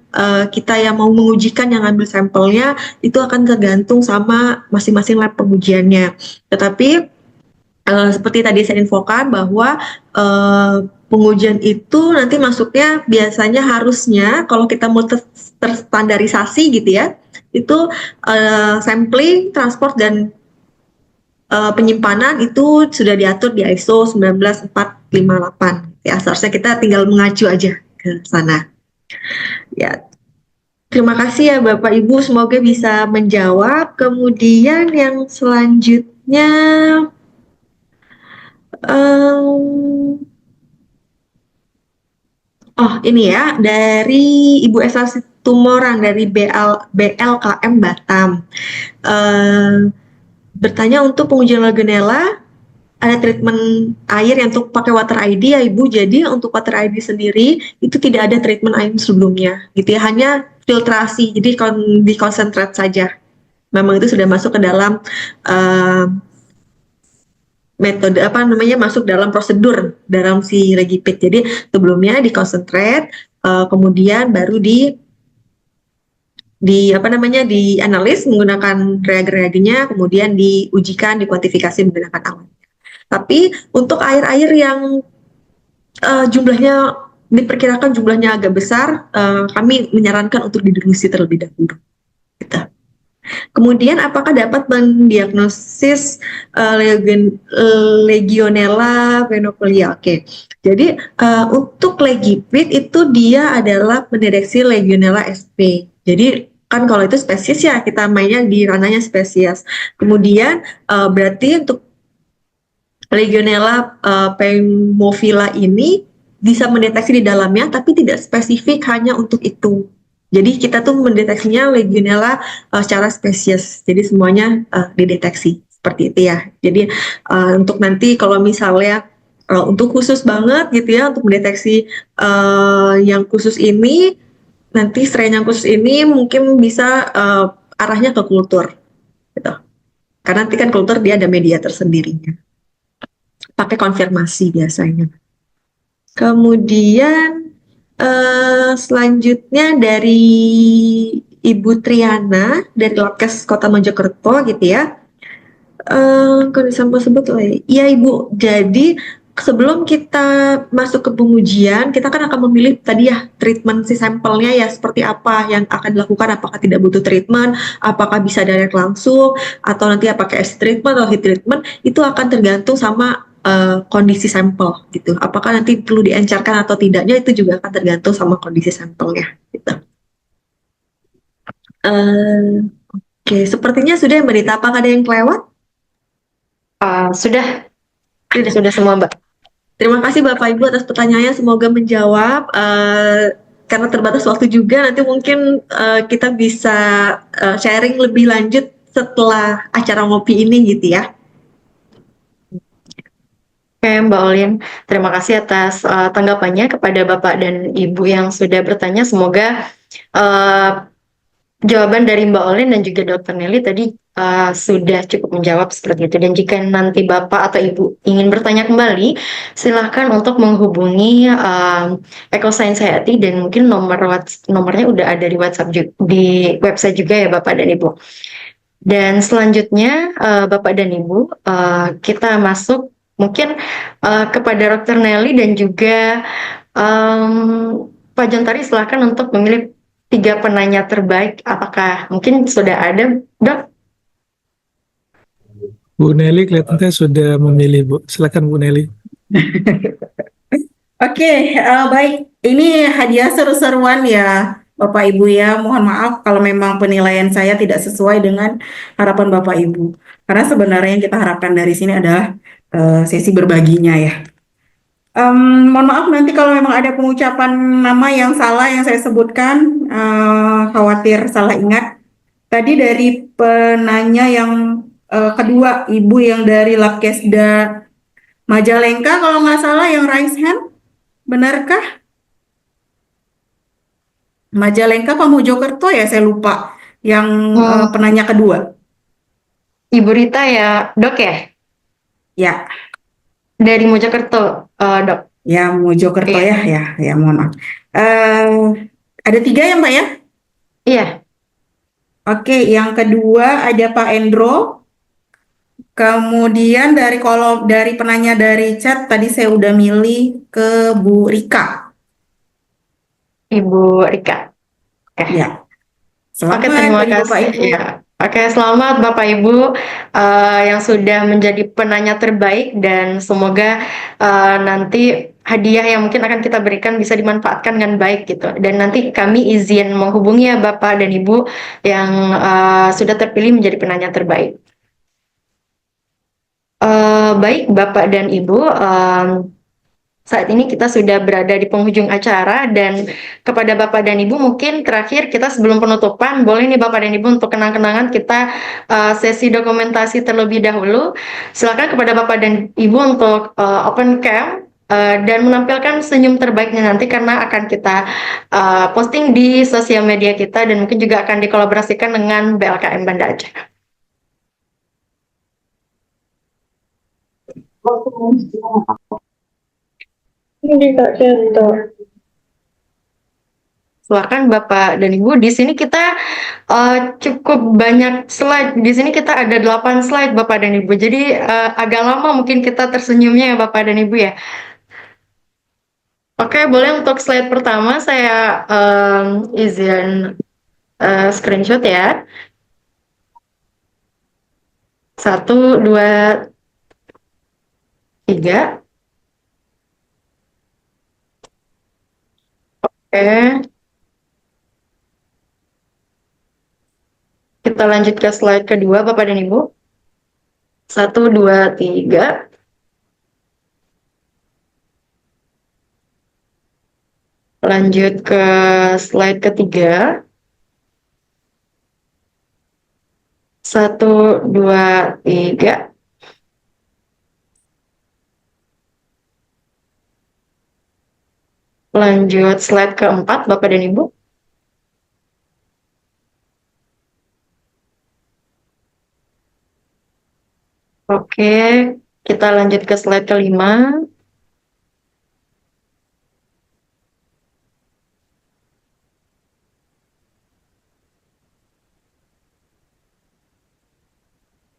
kita yang mau mengujikan yang ngambil sampelnya, itu akan tergantung sama masing-masing lab pengujiannya. Tetapi seperti tadi saya infokan bahwa pengujian itu nanti masuknya biasanya harusnya kalau kita mau terstandarisasi gitu ya, itu sampling, transport, dan penyimpanan itu sudah diatur di ISO 19458 ya, seharusnya kita tinggal mengacu aja ke sana ya. Terima kasih ya Bapak Ibu, semoga bisa menjawab. Kemudian yang selanjutnya ini ya, dari Ibu Esa Tumorang dari BLKM Batam. Bertanya untuk pengujian legionella, ada treatment air yang untuk pakai water ID ya Ibu. Jadi untuk water ID sendiri itu tidak ada treatment air sebelumnya gitu ya, hanya filtrasi, jadi di konsentrat saja. Memang itu sudah masuk ke dalam metode masuk dalam prosedur dalam si Regipit. Jadi sebelumnya di concentrate, kemudian baru di analis menggunakan reagen-reagennya, kemudian diujikan, dikuantifikasi menggunakan alat. Tapi untuk air-air yang jumlahnya diperkirakan jumlahnya agak besar, kami menyarankan untuk didilusi terlebih dahulu. Gitu. Kemudian apakah dapat mendiagnosis Legionella pneumonia? Oke. Jadi untuk Legipit itu dia adalah mendeteksi Legionella sp. Jadi kan kalau itu spesies ya, kita mainnya di ranahnya spesies. Kemudian berarti untuk Legionella pneumophila ini bisa mendeteksi di dalamnya, tapi tidak spesifik hanya untuk itu. Jadi kita tuh mendeteksinya Legionella secara spesies. Jadi semuanya dideteksi seperti itu ya. Jadi untuk nanti kalau misalnya untuk khusus banget gitu ya, untuk mendeteksi yang khusus ini, nanti strain yang khusus ini mungkin bisa arahnya ke kultur gitu. Karena nanti kan kultur dia ada media tersendirinya. Pakai konfirmasi biasanya. Kemudian selanjutnya dari Ibu Triana dari Labkes Kota Mojokerto gitu ya. Kondisi sampel tersebut ya Ibu, jadi sebelum kita masuk ke pengujian, kita kan akan memilih tadi ya treatment si sampelnya ya seperti apa yang akan dilakukan, apakah tidak butuh treatment, apakah bisa direct langsung, atau nanti apakah acid treatment atau heat treatment, itu akan tergantung sama kondisi sampel gitu. Apakah nanti perlu diencerkan atau tidaknya itu juga akan tergantung sama kondisi sampelnya gitu. Oke, sepertinya sudah Mbak Dita, apakah ada yang kelewat? Sudah semua Mbak. Terima kasih Bapak Ibu atas pertanyaannya, semoga menjawab. Karena terbatas waktu juga, nanti mungkin kita bisa sharing lebih lanjut setelah acara ngopi ini gitu ya. Oke Mbak Olin, terima kasih atas tanggapannya kepada Bapak dan Ibu yang sudah bertanya. Semoga jawaban dari Mbak Olin dan juga Dr. Nelly tadi sudah cukup menjawab seperti itu. Dan jika nanti Bapak atau Ibu ingin bertanya kembali, silahkan untuk menghubungi EcoScience Hayati, dan mungkin nomornya udah ada di WhatsApp di website juga ya Bapak dan Ibu. Dan selanjutnya Bapak dan Ibu, kita masuk mungkin kepada Dr. Nelly dan juga Pak Jontari, silahkan untuk memilih 3 penanya terbaik. Apakah mungkin sudah ada, Dok? Bu Nelly kelihatannya sudah memilih, Bu. Silakan Bu Nelly. Oke, baik. Ini hadiah seru-seruan ya Bapak Ibu ya. Mohon maaf kalau memang penilaian saya tidak sesuai dengan harapan Bapak Ibu. Karena sebenarnya yang kita harapkan dari sini adalah sesi berbaginya ya. Mohon maaf nanti kalau memang ada pengucapan nama yang salah yang saya sebutkan, khawatir salah ingat. Tadi dari penanya yang kedua, Ibu yang dari Labkesda Majalengka kalau nggak salah yang raise hand, benarkah? Majalengka apa Mojokerto ya, saya lupa. Yang penanya kedua. Ibu Rita ya, Dok ya? Ya, Dari Mojokerto, Dok. ya Mojokerto Iya. ya, mohon maaf. Ada 3 ya Mbak ya? Iya, Oke, yang kedua ada Pak Endro. Kemudian dari penanya dari chat tadi saya udah milih ke Bu Rika. Ibu Rika. Oke. Ya, Oke, selamat terima bagi Bapak kasih. Ibu. Ya. Oke, selamat Bapak Ibu yang sudah menjadi penanya terbaik dan semoga nanti hadiah yang mungkin akan kita berikan bisa dimanfaatkan dengan baik gitu. Dan nanti kami izin menghubungi ya Bapak dan Ibu yang sudah terpilih menjadi penanya terbaik. Baik Bapak dan Ibu, saat ini kita sudah berada di penghujung acara dan kepada Bapak dan Ibu mungkin terakhir kita sebelum penutupan boleh nih Bapak dan Ibu untuk kenang-kenangan kita sesi dokumentasi terlebih dahulu. Silakan kepada Bapak dan Ibu untuk open cam dan menampilkan senyum terbaiknya nanti karena akan kita posting di sosial media kita dan mungkin juga akan dikolaborasikan dengan BLKM Banda Aceh. Ini Kak Cento. Silakan Bapak dan Ibu. Di sini kita cukup banyak slide. Di sini kita ada 8 slide Bapak dan Ibu. Jadi agak lama mungkin kita tersenyumnya ya Bapak dan Ibu ya. Oke, boleh untuk slide pertama saya izin screenshot ya. 1, 2, 3. Oke. Kita lanjut ke slide kedua, Bapak dan Ibu. 1, 2, 3. Lanjut ke slide ketiga. 1, 2, 3. Lanjut slide keempat, Bapak dan Ibu. Oke, kita lanjut ke slide kelima.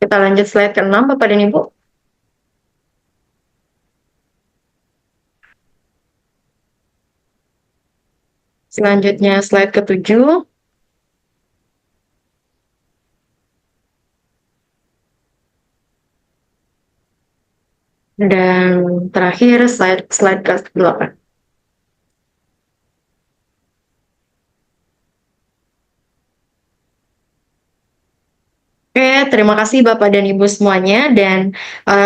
Kita lanjut slide ke-6, Bapak dan Ibu. Selanjutnya slide ke-7. Dan terakhir slide ke-8. Oke, terima kasih Bapak dan Ibu semuanya dan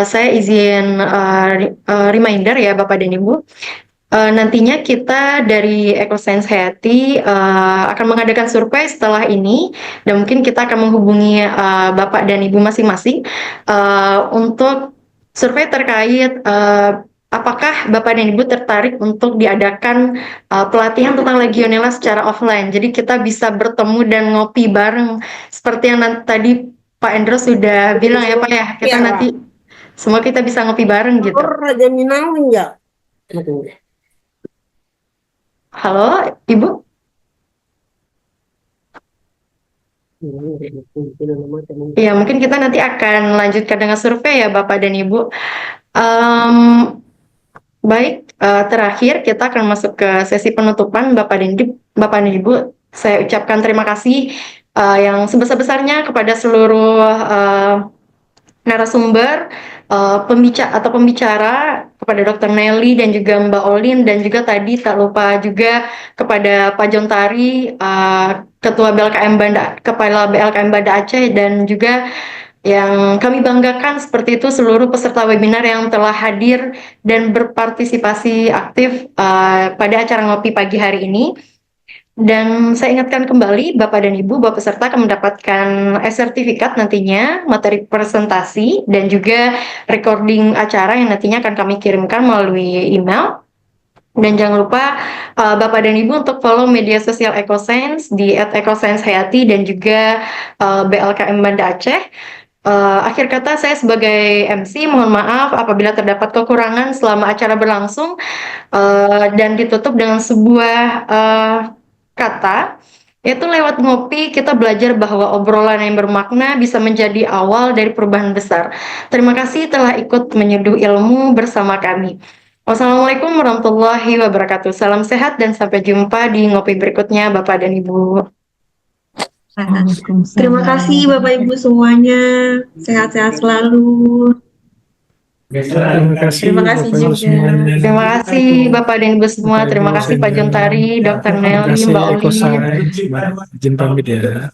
saya izin reminder ya Bapak dan Ibu. Nantinya kita dari EcoScience Hayati akan mengadakan survei setelah ini dan mungkin kita akan menghubungi Bapak dan Ibu masing-masing untuk survei terkait apakah Bapak dan Ibu tertarik untuk diadakan pelatihan tentang Legionella secara offline. Jadi kita bisa bertemu dan ngopi bareng seperti yang tadi Pak Endro sudah bilang ya Pak ya. Kita nanti semua kita bisa ngopi bareng gitu. Halo, Ibu? Ya, mungkin kita nanti akan lanjutkan dengan survei ya Bapak dan Ibu. Baik, terakhir kita akan masuk ke sesi penutupan Bapak dan Ibu. Saya ucapkan terima kasih yang sebesar-besarnya kepada seluruh narasumber, pembicara, kepada kepada Dr. Nelly dan juga Mbak Olin, dan juga tadi tak lupa juga kepada Pak Jontari, Ketua BLKM Kepala BLKM Banda Aceh, dan juga yang kami banggakan seperti itu seluruh peserta webinar yang telah hadir dan berpartisipasi aktif pada acara ngopi pagi hari ini. Dan saya ingatkan kembali, Bapak dan Ibu, Bapak peserta akan mendapatkan sertifikat nantinya, materi presentasi, dan juga recording acara yang nantinya akan kami kirimkan melalui email. Dan jangan lupa Bapak dan Ibu untuk follow media sosial EcoScience di @EcoScienceHayati dan juga BLKM Banda Aceh. Akhir kata, saya sebagai MC mohon maaf apabila terdapat kekurangan selama acara berlangsung, dan ditutup dengan sebuah kata, yaitu lewat ngopi kita belajar bahwa obrolan yang bermakna bisa menjadi awal dari perubahan besar. Terima kasih telah ikut menyeduh ilmu bersama kami. Wassalamualaikum warahmatullahi wabarakatuh. Salam sehat dan sampai jumpa di ngopi berikutnya, Bapak dan Ibu. Terima kasih Bapak Ibu semuanya. Sehat-sehat selalu. Terima kasih Terima kasih Bapak Ibu juga. semuanya. Terima kasih Bapak dan Ibu semua. Bapak, Terima Ibu, kasih Pak senior. Jontari, Dr. Terima Nelly, kasih Mbak Olin. EcoScience. Izin pamit ya.